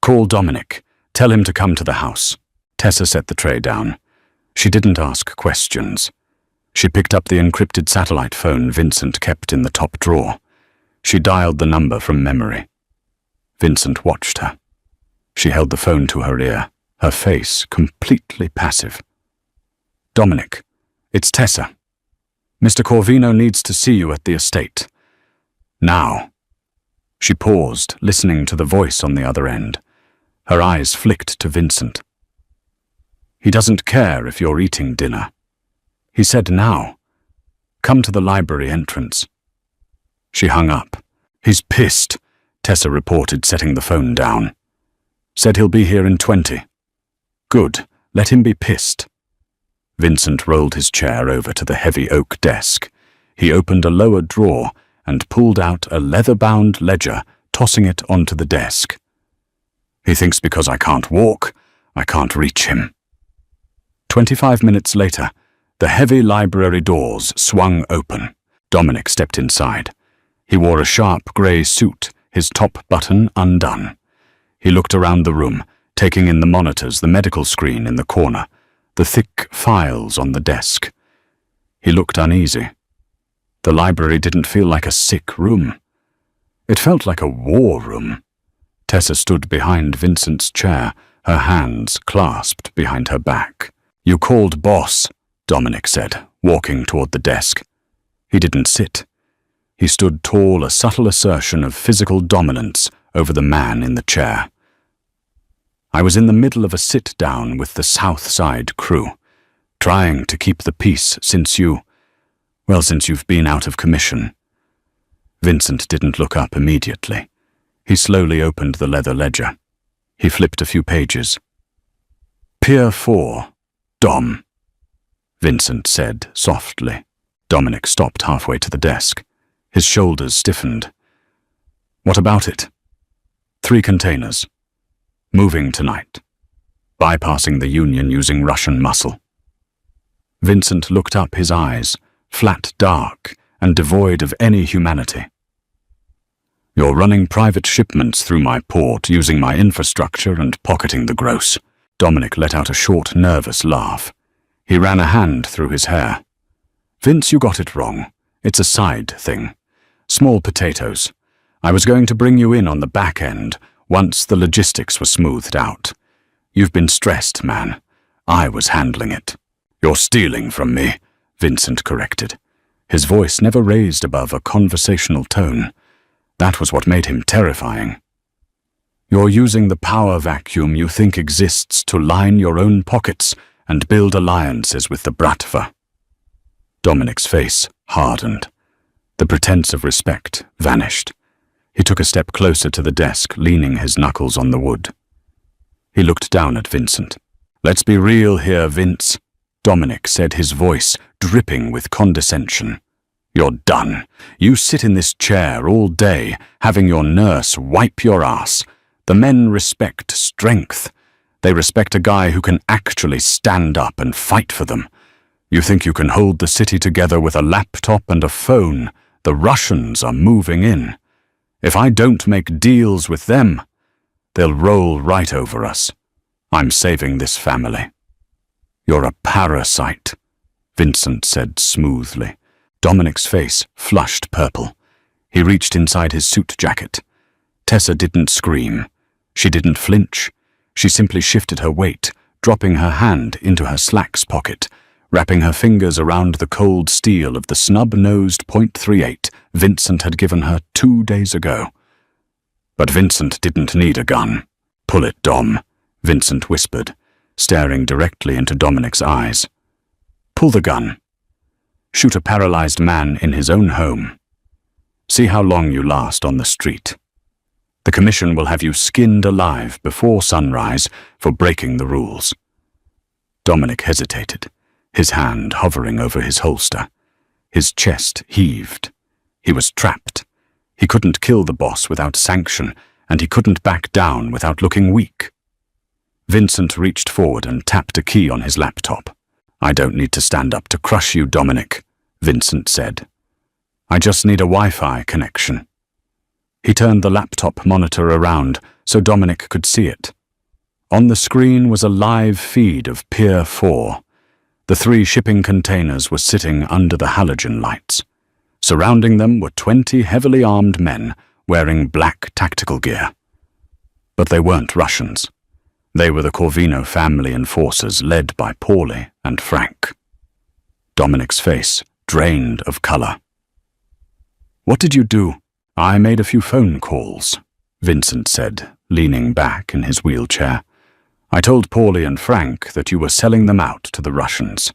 "Call Dominic. Tell him to come to the house." Tessa set the tray down. She didn't ask questions. She picked up the encrypted satellite phone Vincent kept in the top drawer. She dialed the number from memory. Vincent watched her. She held the phone to her ear, her face completely passive. "Dominic, it's Tessa. Mr. Corvino needs to see you at the estate. Now." She paused, listening to the voice on the other end. Her eyes flicked to Vincent. "He doesn't care if you're eating dinner. He said now. Come to the library entrance." She hung up. "He's pissed," Tessa reported, setting the phone down. "Said he'll be here in 20. "Good, let him be pissed." Vincent rolled his chair over to the heavy oak desk. He opened a lower drawer and pulled out a leather-bound ledger, tossing it onto the desk. "He thinks because I can't walk, I can't reach him." 25 minutes later, the heavy library doors swung open. Dominic stepped inside. He wore a sharp grey suit, his top button undone. He looked around the room, taking in the monitors, the medical screen in the corner, the thick files on the desk. He looked uneasy. The library didn't feel like a sick room. It felt like a war room. Tessa stood behind Vincent's chair, her hands clasped behind her back. "You called boss," Dominic said, walking toward the desk. He didn't sit. He stood tall, a subtle assertion of physical dominance over the man in the chair. "I was in the middle of a sit-down with the South Side crew, trying to keep the peace since you've been out of commission." Vincent didn't look up immediately. He slowly opened the leather ledger. He flipped a few pages. "Pier 4, Dom," Vincent said softly. Dominic stopped halfway to the desk. His shoulders stiffened. "What about it?" 3 containers. Moving tonight. Bypassing the union using Russian muscle. Vincent looked up, his eyes, flat dark and devoid of any humanity. "You're running private shipments through my port, using my infrastructure and pocketing the gross." Dominic let out a short, nervous laugh. He ran a hand through his hair. "Vince, you got it wrong. It's a side thing. Small potatoes. I was going to bring you in on the back end once the logistics were smoothed out. You've been stressed, man. I was handling it." "You're stealing from me," Vincent corrected. His voice never raised above a conversational tone. That was what made him terrifying. "You're using the power vacuum you think exists to line your own pockets and build alliances with the Bratva." Dominic's face hardened. The pretense of respect vanished. He took a step closer to the desk, leaning his knuckles on the wood. He looked down at Vincent. "Let's be real here, Vince," Dominic said, his voice dripping with condescension. "You're done. You sit in this chair all day, having your nurse wipe your ass. The men respect strength. They respect a guy who can actually stand up and fight for them. You think you can hold the city together with a laptop and a phone? The Russians are moving in. If I don't make deals with them, they'll roll right over us. I'm saving this family." "You're a parasite," Vincent said smoothly. Dominic's face flushed purple. He reached inside his suit jacket. Tessa didn't scream. She didn't flinch. She simply shifted her weight, dropping her hand into her slacks pocket, wrapping her fingers around the cold steel of the snub-nosed .38 Vincent had given her 2 days ago. But Vincent didn't need a gun. "Pull it, Dom," Vincent whispered, staring directly into Dominic's eyes. "Pull the gun. Shoot a paralyzed man in his own home. See how long you last on the street. The commission will have you skinned alive before sunrise for breaking the rules." Dominic hesitated, his hand hovering over his holster. His chest heaved. He was trapped. He couldn't kill the boss without sanction, and he couldn't back down without looking weak. Vincent reached forward and tapped a key on his laptop. "I don't need to stand up to crush you, Dominic," Vincent said. "I just need a Wi-Fi connection." He turned the laptop monitor around so Dominic could see it. On the screen was a live feed of Pier 4. The 3 shipping containers were sitting under the halogen lights. Surrounding them were 20 heavily armed men wearing black tactical gear. But they weren't Russians. They were the Corvino family enforcers led by Paulie and Frank. Dominic's face drained of color. "What did you do?" "I made a few phone calls," Vincent said, leaning back in his wheelchair. "I told Paulie and Frank that you were selling them out to the Russians.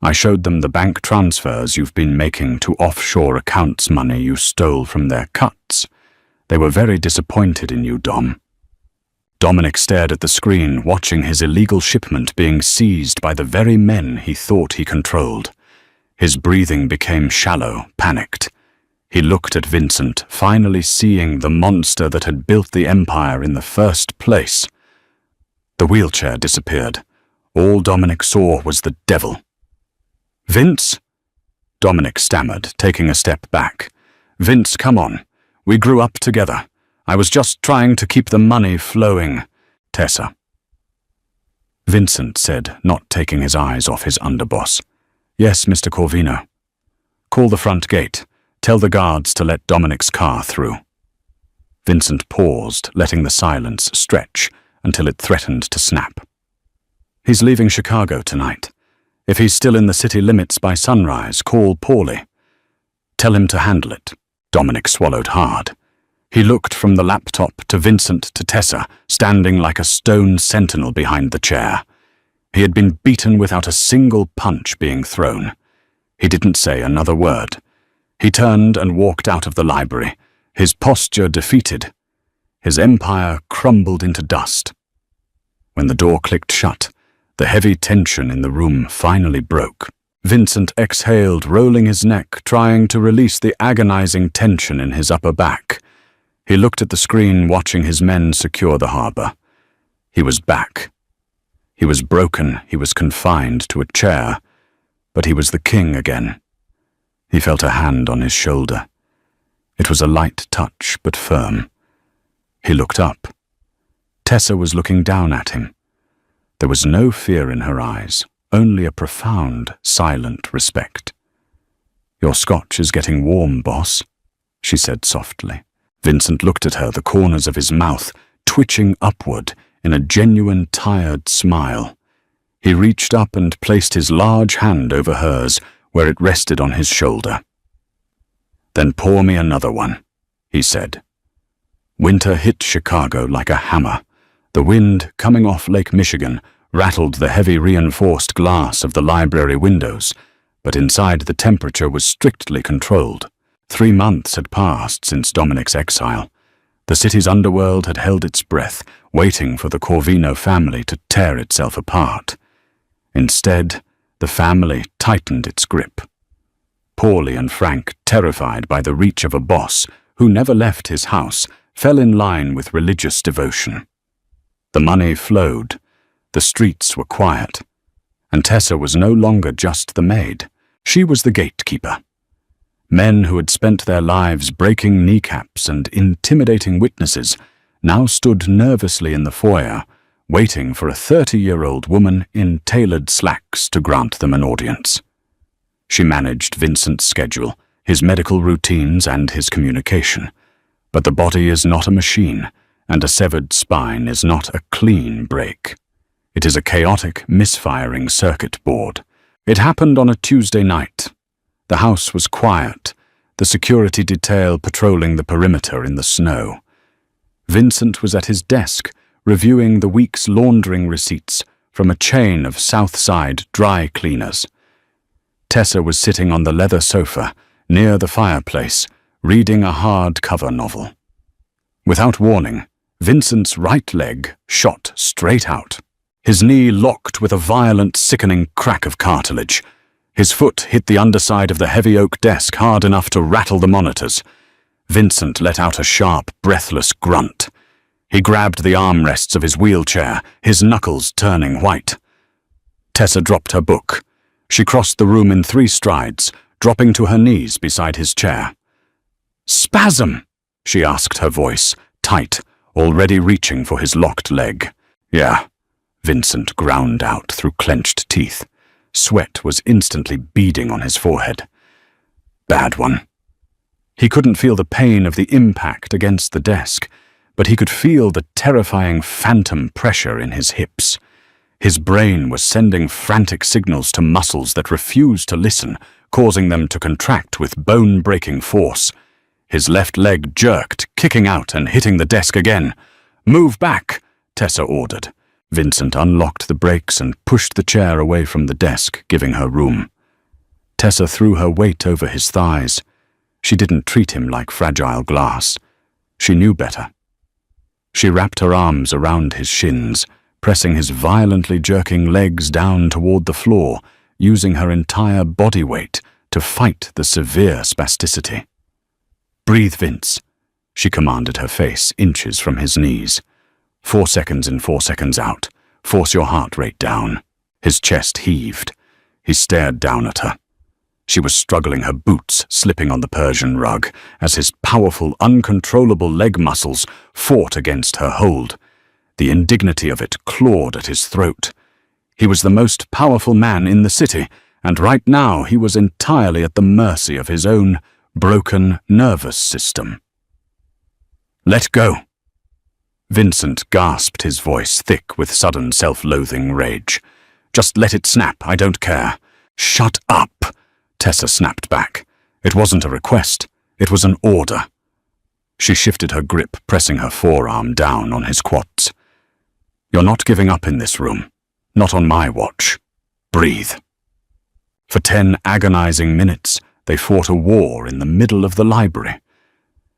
I showed them the bank transfers you've been making to offshore accounts money you stole from their cuts. They were very disappointed in you, Dom." Dominic stared at the screen, watching his illegal shipment being seized by the very men he thought he controlled. His breathing became shallow, panicked. He looked at Vincent, finally seeing the monster that had built the empire in the first place. The wheelchair disappeared. All Dominic saw was the devil. "Vince?" Dominic stammered, taking a step back. "Vince, come on. We grew up together. I was just trying to keep the money flowing. Tessa." Vincent said, not taking his eyes off his underboss. "Yes, Mr. Corvino." "Call the front gate. Tell the guards to let Dominic's car through." Vincent paused, letting the silence stretch until it threatened to snap. "He's leaving Chicago tonight. If he's still in the city limits by sunrise, call Paulie. Tell him to handle it." Dominic swallowed hard. He looked from the laptop to Vincent to Tessa, standing like a stone sentinel behind the chair. He had been beaten without a single punch being thrown. He didn't say another word. He turned and walked out of the library, his posture defeated. His empire crumbled into dust. When the door clicked shut, the heavy tension in the room finally broke. Vincent exhaled, rolling his neck, trying to release the agonizing tension in his upper back. He looked at the screen, watching his men secure the harbor. He was back. He was broken, he was confined to a chair, but he was the king again. He felt a hand on his shoulder. It was a light touch, but firm. He looked up. Tessa was looking down at him. There was no fear in her eyes, only a profound, silent respect. "Your scotch is getting warm, boss," she said softly. Vincent looked at her, the corners of his mouth twitching upward in a genuine, tired smile. He reached up and placed his large hand over hers, where it rested on his shoulder. "Then pour me another one," he said. Winter hit Chicago like a hammer. The wind, coming off Lake Michigan, rattled the heavy reinforced glass of the library windows, but inside the temperature was strictly controlled. 3 months had passed since Dominic's exile. The city's underworld had held its breath, waiting for the Corvino family to tear itself apart. Instead, the family tightened its grip. Paulie and Frank, terrified by the reach of a boss who never left his house, fell in line with religious devotion. The money flowed, the streets were quiet, and Tessa was no longer just the maid. She was the gatekeeper. Men who had spent their lives breaking kneecaps and intimidating witnesses now stood nervously in the foyer, waiting for a 30-year-old woman in tailored slacks to grant them an audience. She managed Vincent's schedule, his medical routines, and his communication. But the body is not a machine, and a severed spine is not a clean break. It is a chaotic, misfiring circuit board. It happened on a Tuesday night. The house was quiet, the security detail patrolling the perimeter in the snow. Vincent was at his desk, reviewing the week's laundering receipts from a chain of South Side dry cleaners. Tessa was sitting on the leather sofa, near the fireplace, reading a hardcover novel. Without warning, Vincent's right leg shot straight out. His knee locked with a violent, sickening crack of cartilage. His foot hit the underside of the heavy oak desk hard enough to rattle the monitors. Vincent let out a sharp, breathless grunt. He grabbed the armrests of his wheelchair, his knuckles turning white. Tessa dropped her book. She crossed the room in 3 strides, dropping to her knees beside his chair. "Spasm?" she asked, her voice tight, already reaching for his locked leg. "Yeah," Vincent ground out through clenched teeth. Sweat was instantly beading on his forehead. "Bad one." He couldn't feel the pain of the impact against the desk, but he could feel the terrifying phantom pressure in his hips. His brain was sending frantic signals to muscles that refused to listen, causing them to contract with bone-breaking force. His left leg jerked, kicking out and hitting the desk again. "Move back," Tessa ordered. Vincent unlocked the brakes and pushed the chair away from the desk, giving her room. Tessa threw her weight over his thighs. She didn't treat him like fragile glass. She knew better. She wrapped her arms around his shins, pressing his violently jerking legs down toward the floor, using her entire body weight to fight the severe spasticity. "Breathe, Vince," she commanded, her face inches from his knees. 4 seconds in, 4 seconds out. Force your heart rate down. His chest heaved. He stared down at her. She was struggling, her boots slipping on the Persian rug, as his powerful, uncontrollable leg muscles fought against her hold. The indignity of it clawed at his throat. He was the most powerful man in the city, and right now he was entirely at the mercy of his own broken nervous system. "Let go." Vincent gasped, his voice thick with sudden self-loathing rage. "Just let it snap, I don't care." "Shut up," Tessa snapped back. It wasn't a request, it was an order. She shifted her grip, pressing her forearm down on his quads. "You're not giving up in this room. Not on my watch. Breathe." For 10 agonizing minutes, they fought a war in the middle of the library.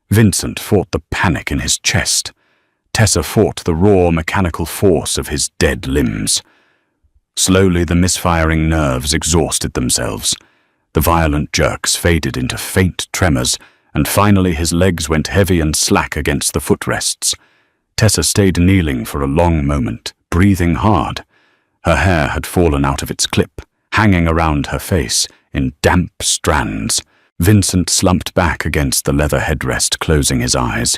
Vincent fought the panic in his chest. Tessa fought the raw mechanical force of his dead limbs. Slowly, the misfiring nerves exhausted themselves. The violent jerks faded into faint tremors, and finally his legs went heavy and slack against the footrests. Tessa stayed kneeling for a long moment, breathing hard. Her hair had fallen out of its clip, hanging around her face in damp strands. Vincent slumped back against the leather headrest, closing his eyes.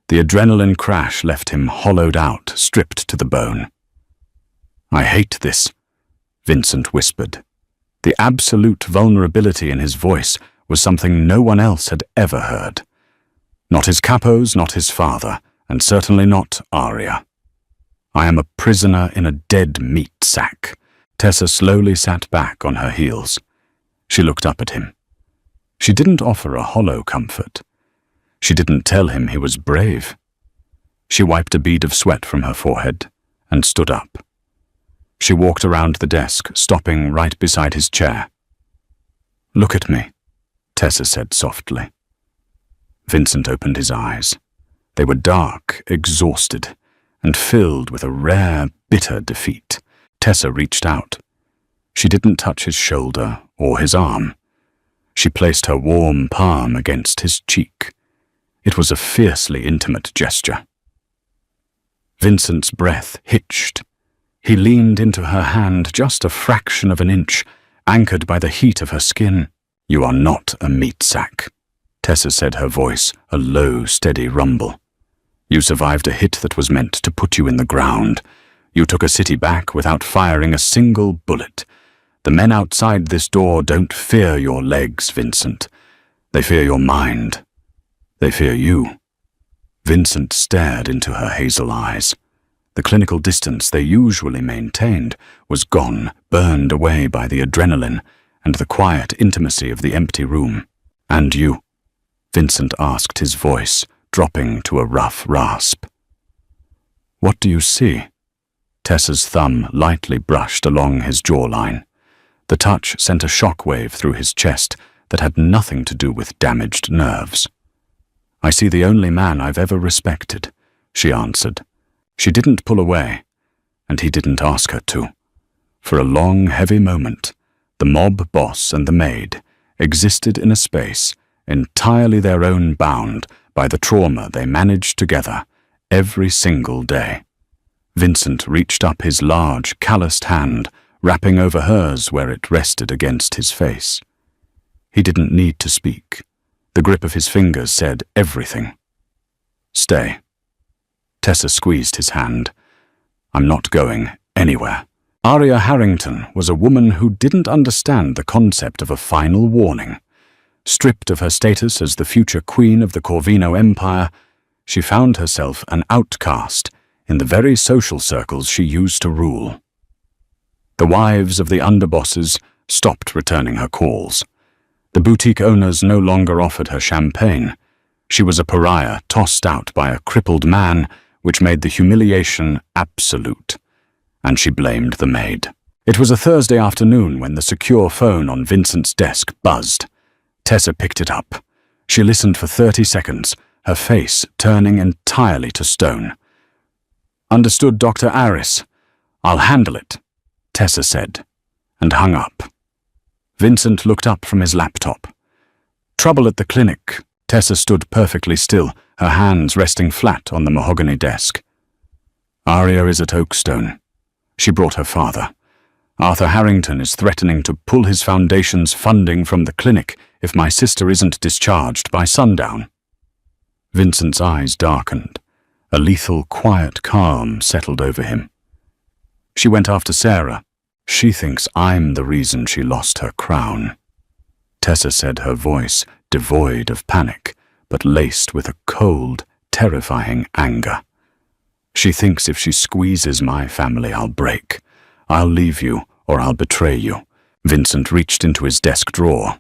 The adrenaline crash left him hollowed out, stripped to the bone. "I hate this," Vincent whispered. The absolute vulnerability in his voice was something no one else had ever heard. Not his capos, not his father, and certainly not Arya. "I am a prisoner in a dead meat sack." Tessa slowly sat back on her heels. She looked up at him. She didn't offer a hollow comfort. She didn't tell him he was brave. She wiped a bead of sweat from her forehead and stood up. She walked around the desk, stopping right beside his chair. "Look at me," Tessa said softly. Vincent opened his eyes. They were dark, exhausted, and filled with a rare, bitter defeat. Tessa reached out. She didn't touch his shoulder or his arm. She placed her warm palm against his cheek. It was a fiercely intimate gesture. Vincent's breath hitched. He leaned into her hand just a fraction of an inch, anchored by the heat of her skin. "You are not a meat sack," Tessa said, her voice a low, steady rumble. "You survived a hit that was meant to put you in the ground. You took a city back without firing a single bullet. The men outside this door don't fear your legs, Vincent. They fear your mind. They fear you." Vincent stared into her hazel eyes. The clinical distance they usually maintained was gone, burned away by the adrenaline and the quiet intimacy of the empty room. "And you?" Vincent asked, his voice dropping to a rough rasp. "What do you see?" Tessa's thumb lightly brushed along his jawline. The touch sent a shockwave through his chest that had nothing to do with damaged nerves. "I see the only man I've ever respected," she answered. She didn't pull away, and he didn't ask her to. For a long, heavy moment, the mob boss and the maid existed in a space entirely their own, bound by the trauma they managed together every single day. Vincent reached up his large, calloused hand, wrapping over hers where it rested against his face. He didn't need to speak. The grip of his fingers said everything. "Stay." Tessa squeezed his hand. "I'm not going anywhere." Aria Harrington was a woman who didn't understand the concept of a final warning. Stripped of her status as the future queen of the Corvino Empire, she found herself an outcast in the very social circles she used to rule. The wives of the underbosses stopped returning her calls. The boutique owners no longer offered her champagne. She was a pariah tossed out by a crippled man, which made the humiliation absolute. And she blamed the maid. It was a Thursday afternoon when the secure phone on Vincent's desk buzzed. Tessa picked it up. She listened for 30 seconds, her face turning entirely to stone. "Understood, Dr. Aris. I'll handle it," Tessa said, and hung up. Vincent looked up from his laptop. "Trouble at the clinic." Tessa stood perfectly still, her hands resting flat on the mahogany desk. "Aria is at Oakstone. She brought her father. Arthur Harrington is threatening to pull his foundation's funding from the clinic if my sister isn't discharged by sundown." Vincent's eyes darkened. A lethal, quiet calm settled over him. "She went after Sarah. She thinks I'm the reason she lost her crown," Tessa said, her voice devoid of panic, but laced with a cold, terrifying anger. "She thinks if she squeezes my family, I'll break. I'll leave you, or I'll betray you." Vincent reached into his desk drawer.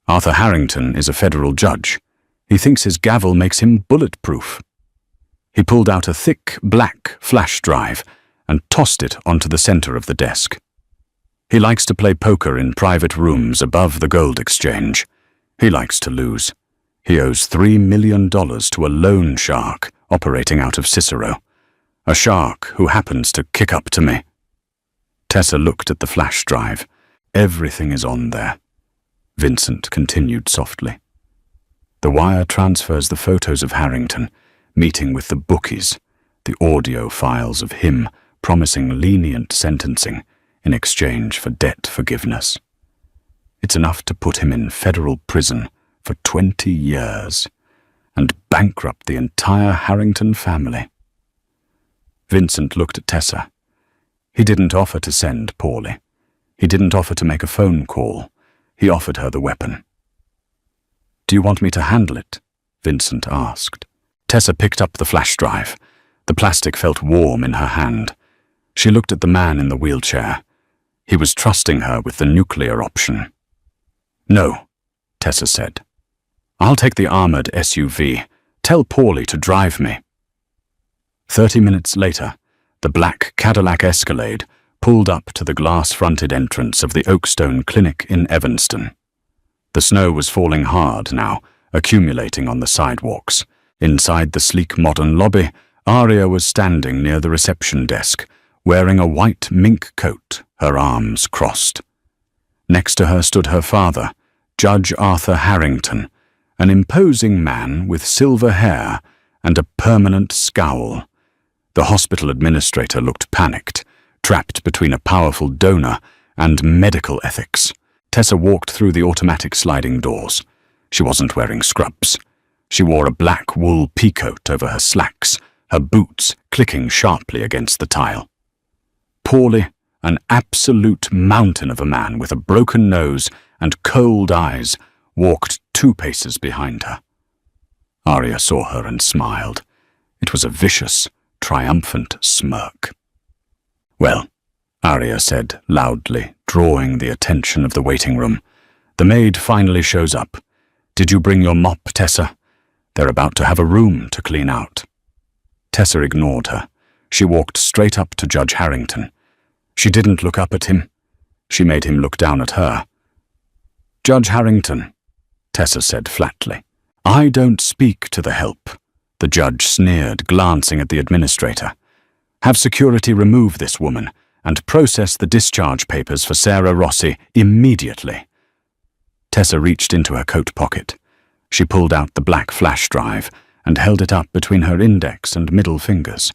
"Arthur Harrington is a federal judge. He thinks his gavel makes him bulletproof." He pulled out a thick, black flash drive and tossed it onto the center of the desk. "He likes to play poker in private rooms above the gold exchange. He likes to lose. He owes $3 million to a loan shark operating out of Cicero. A shark who happens to kick up to me." Tessa looked at the flash drive. "Everything is on there," Vincent continued softly. "The wire transfers the photos of Harrington meeting with the bookies, the audio files of him promising lenient sentencing in exchange for debt forgiveness. It's enough to put him in federal prison for 20 years and bankrupt the entire Harrington family." Vincent looked at Tessa. He didn't offer to send Paulie. He didn't offer to make a phone call. He offered her the weapon. "Do you want me to handle it?" Vincent asked. Tessa picked up the flash drive. The plastic felt warm in her hand. She looked at the man in the wheelchair. He was trusting her with the nuclear option. "No," Tessa said. "I'll take the armored SUV. Tell Paulie to drive me." 30 minutes later, the black Cadillac Escalade pulled up to the glass-fronted entrance of the Oakstone Clinic in Evanston. The snow was falling hard now, accumulating on the sidewalks. Inside the sleek modern lobby, Aria was standing near the reception desk, wearing a white mink coat, her arms crossed. Next to her stood her father, Judge Arthur Harrington, an imposing man with silver hair and a permanent scowl. The hospital administrator looked panicked, trapped between a powerful donor and medical ethics. Tessa walked through the automatic sliding doors. She wasn't wearing scrubs. She wore a black wool peacoat over her slacks, her boots clicking sharply against the tile. Paulie, an absolute mountain of a man with a broken nose and cold eyes, walked 2 paces behind her. Arya saw her and smiled. It was a vicious, triumphant smirk. "Well," Arya said loudly, drawing the attention of the waiting room. "The maid finally shows up. Did you bring your mop, Tessa? They're about to have a room to clean out." Tessa ignored her. She walked straight up to Judge Harrington. She didn't look up at him. She made him look down at her. "Judge Harrington," Tessa said flatly. "I don't speak to the help," the judge sneered, glancing at the administrator. "Have security remove this woman and process the discharge papers for Sarah Rossi immediately." Tessa reached into her coat pocket. She pulled out the black flash drive and held it up between her index and middle fingers.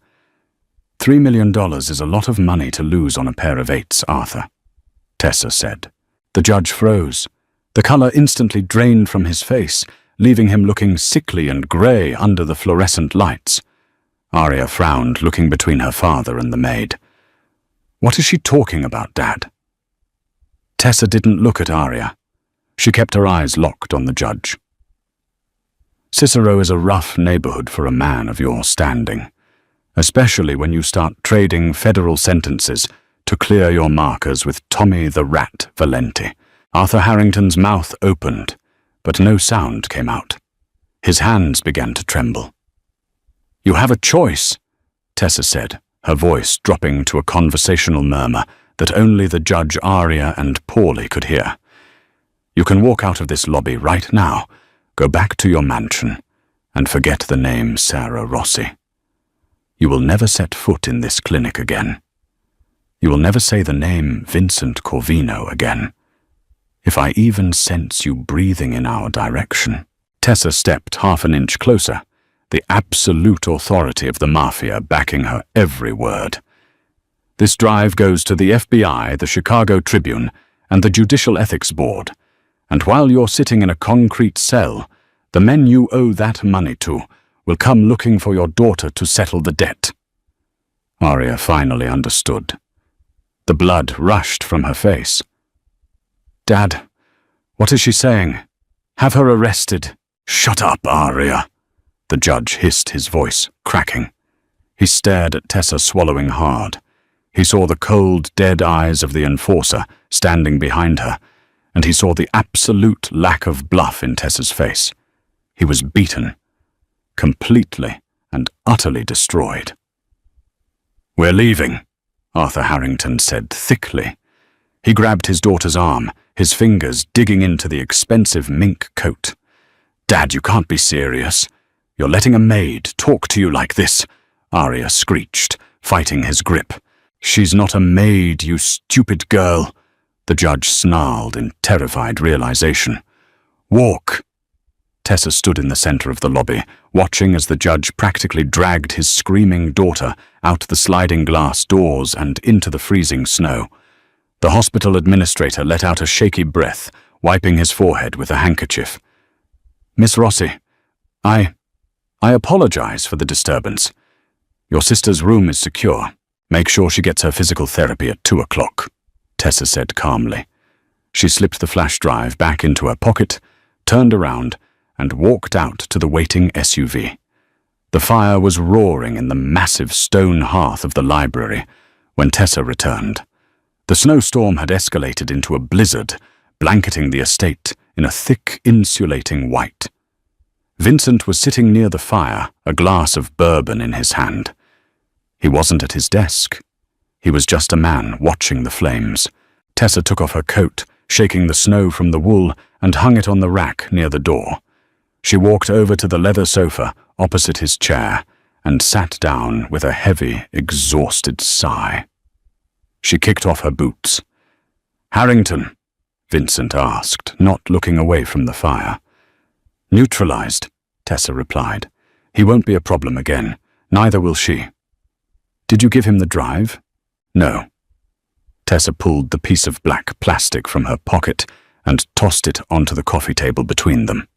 $3 million is a lot of money to lose on a pair of 8s, Arthur," Tessa said. The judge froze. The color instantly drained from his face, leaving him looking sickly and grey under the fluorescent lights. Arya frowned, looking between her father and the maid. "What is she talking about, Dad?" Tessa didn't look at Arya. She kept her eyes locked on the judge. "Cicero is a rough neighborhood for a man of your standing, especially when you start trading federal sentences to clear your markers with Tommy the Rat Valenti." Arthur Harrington's mouth opened, but no sound came out. His hands began to tremble. "You have a choice," Tessa said, her voice dropping to a conversational murmur that only the judge, Arya, and Paulie could hear. "You can walk out of this lobby right now, go back to your mansion, and forget the name Sarah Rossi. You will never set foot in this clinic again. You will never say the name Vincent Corvino again. If I even sense you breathing in our direction." Tessa stepped half an inch closer, the absolute authority of the Mafia backing her every word. "This drive goes to the FBI, the Chicago Tribune, and the Judicial Ethics Board, and while you're sitting in a concrete cell, the men you owe that money to will come looking for your daughter to settle the debt." Arya finally understood. The blood rushed from her face. "Dad, what is she saying? Have her arrested." "Shut up, Arya," the judge hissed, his voice cracking. He stared at Tessa, swallowing hard. He saw the cold, dead eyes of the enforcer standing behind her, and he saw the absolute lack of bluff in Tessa's face. He was beaten, completely and utterly destroyed. "We're leaving," Arthur Harrington said thickly. He grabbed his daughter's arm, his fingers digging into the expensive mink coat. "Dad, you can't be serious. You're letting a maid talk to you like this," Arya screeched, fighting his grip. "She's not a maid, you stupid girl," the judge snarled in terrified realization. "Walk." Tessa stood in the center of the lobby, watching as the judge practically dragged his screaming daughter out the sliding glass doors and into the freezing snow. The hospital administrator let out a shaky breath, wiping his forehead with a handkerchief. "Miss Rossi, I apologize for the disturbance. Your sister's room is secure. Make sure she gets her physical therapy at 2 o'clock, Tessa said calmly. She slipped the flash drive back into her pocket, turned around, and walked out to the waiting SUV. The fire was roaring in the massive stone hearth of the library when Tessa returned. The snowstorm had escalated into a blizzard, blanketing the estate in a thick, insulating white. Vincent was sitting near the fire, a glass of bourbon in his hand. He wasn't at his desk. He was just a man watching the flames. Tessa took off her coat, shaking the snow from the wool, and hung it on the rack near the door. She walked over to the leather sofa opposite his chair and sat down with a heavy, exhausted sigh. She kicked off her boots. "Harrington?" Vincent asked, not looking away from the fire. Neutralized, Tessa replied. He won't be a problem again. Neither will she. Did you give him the drive? No. Tessa pulled the piece of black plastic from her pocket and tossed it onto the coffee table between them.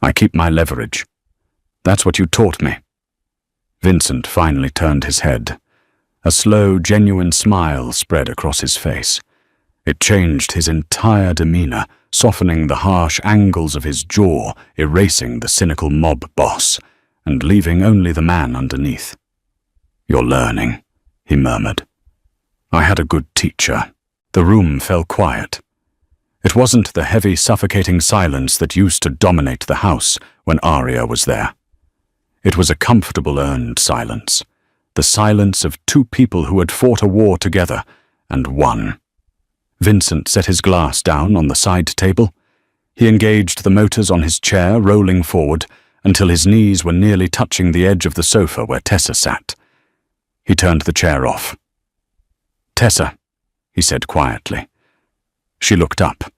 I keep my leverage. That's what you taught me. Vincent finally turned his head. A slow, genuine smile spread across his face. It changed his entire demeanor, softening the harsh angles of his jaw, erasing the cynical mob boss, and leaving only the man underneath. You're learning, he murmured. I had a good teacher. The room fell quiet. It wasn't the heavy, suffocating silence that used to dominate the house when Arya was there. It was a comfortable, earned silence. The silence of two people who had fought a war together and won. Vincent set his glass down on the side table. He engaged the motors on his chair, rolling forward until his knees were nearly touching the edge of the sofa where Tessa sat. He turned the chair off. Tessa, he said quietly. She looked up.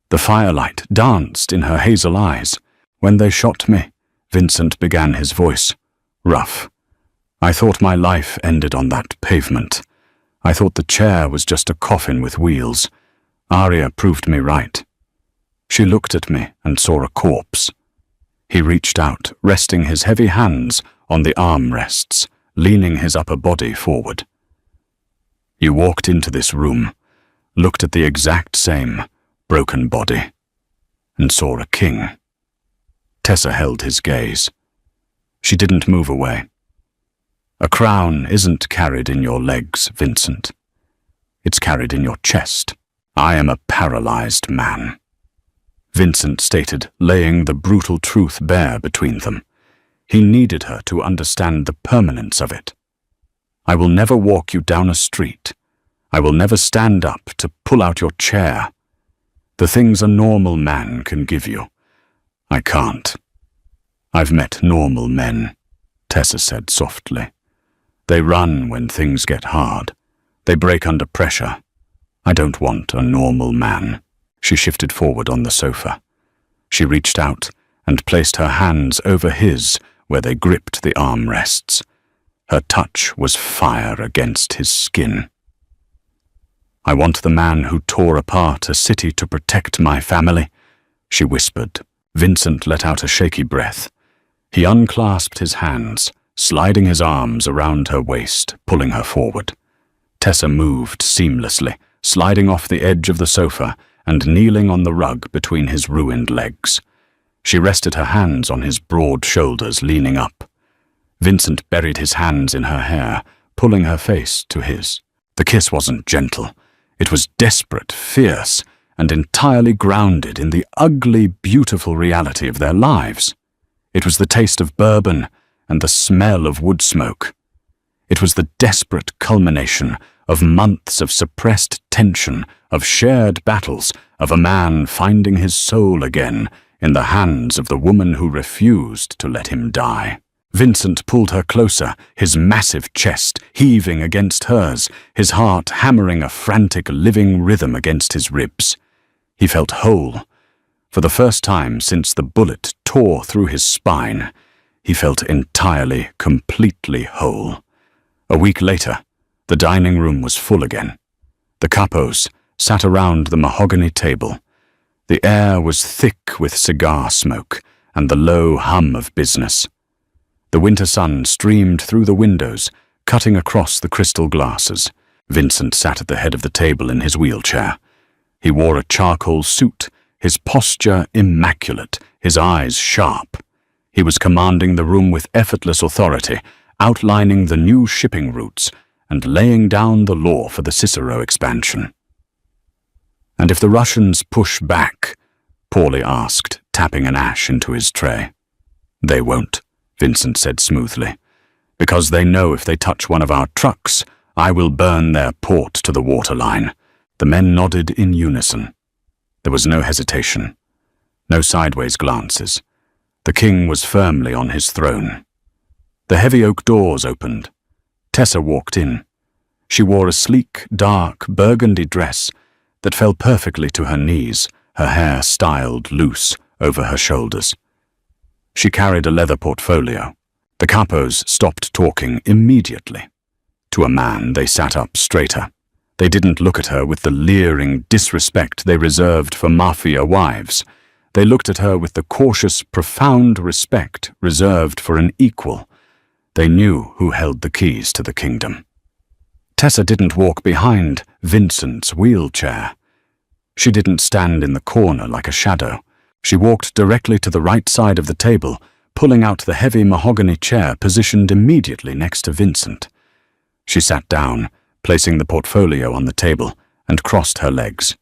The firelight danced in her hazel eyes. When they shot me, Vincent began his voice, rough. I thought my life ended on that pavement. I thought the chair was just a coffin with wheels. Arya proved me right. She looked at me and saw a corpse. He reached out, resting his heavy hands on the armrests, leaning his upper body forward. You walked into this room, looked at the exact same broken body, and saw a king. Tessa held his gaze. She didn't move away. A crown isn't carried in your legs, Vincent. It's carried in your chest. I am a paralyzed man. Vincent stated, laying the brutal truth bare between them. He needed her to understand the permanence of it. I will never walk you down a street. I will never stand up to pull out your chair. The things a normal man can give you, I can't. I've met normal men, Tessa said softly. They run when things get hard. They break under pressure. I don't want a normal man. She shifted forward on the sofa. She reached out and placed her hands over his where they gripped the armrests. Her touch was fire against his skin. I want the man who tore apart a city to protect my family, she whispered. Vincent let out a shaky breath. He unclasped his hands, sliding his arms around her waist, pulling her forward. Tessa moved seamlessly, sliding off the edge of the sofa and kneeling on the rug between his ruined legs. She rested her hands on his broad shoulders, leaning up. Vincent buried his hands in her hair, pulling her face to his. The kiss wasn't gentle. It was desperate, fierce, and entirely grounded in the ugly, beautiful reality of their lives. It was the taste of bourbon and the smell of wood smoke. It was the desperate culmination of months of suppressed tension, of shared battles, of a man finding his soul again in the hands of the woman who refused to let him die. Vincent pulled her closer, his massive chest heaving against hers, his heart hammering a frantic, living rhythm against his ribs. He felt whole. For the first time since the bullet tore through his spine, he felt entirely, completely whole. A week later, the dining room was full again. The capos sat around the mahogany table. The air was thick with cigar smoke and the low hum of business. The winter sun streamed through the windows, cutting across the crystal glasses. Vincent sat at the head of the table in his wheelchair. He wore a charcoal suit, his posture immaculate, his eyes sharp. He was commanding the room with effortless authority, outlining the new shipping routes and laying down the law for the Cicero expansion. "And if the Russians push back?" Paulie asked, tapping an ash into his tray. "They won't," Vincent said smoothly. "Because they know if they touch one of our trucks, I will burn their port to the waterline." The men nodded in unison. There was no hesitation, no sideways glances. The king was firmly on his throne. The heavy oak doors opened. Tessa walked in. She wore a sleek, dark, burgundy dress that fell perfectly to her knees, her hair styled loose over her shoulders. She carried a leather portfolio. The capos stopped talking immediately. To a man, they sat up straighter. They didn't look at her with the leering disrespect they reserved for Mafia wives. They looked at her with the cautious, profound respect reserved for an equal. They knew who held the keys to the kingdom. Tessa didn't walk behind Vincent's wheelchair. She didn't stand in the corner like a shadow. She walked directly to the right side of the table, pulling out the heavy mahogany chair positioned immediately next to Vincent. She sat down, placing the portfolio on the table, and crossed her legs.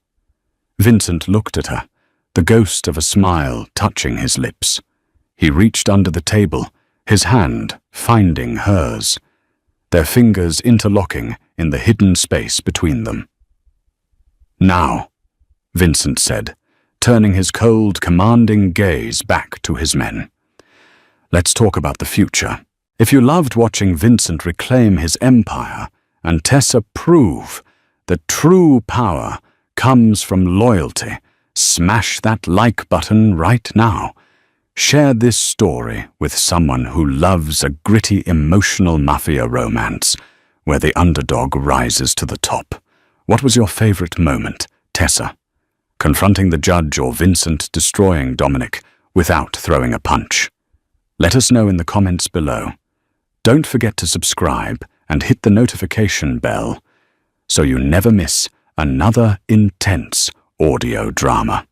Vincent looked at her, the ghost of a smile touching his lips. He reached under the table, his hand finding hers, their fingers interlocking in the hidden space between them. "Now," Vincent said, turning his cold, commanding gaze back to his men. "Let's talk about the future. If you loved watching Vincent reclaim his empire and Tessa prove that true power comes from loyalty, smash that like button right now. Share this story with someone who loves a gritty, emotional Mafia romance where the underdog rises to the top. What was your favorite moment, Tessa? Confronting the judge or Vincent destroying Dominic without throwing a punch? Let us know in the comments below. Don't forget to subscribe and hit the notification bell so you never miss another intense audio drama.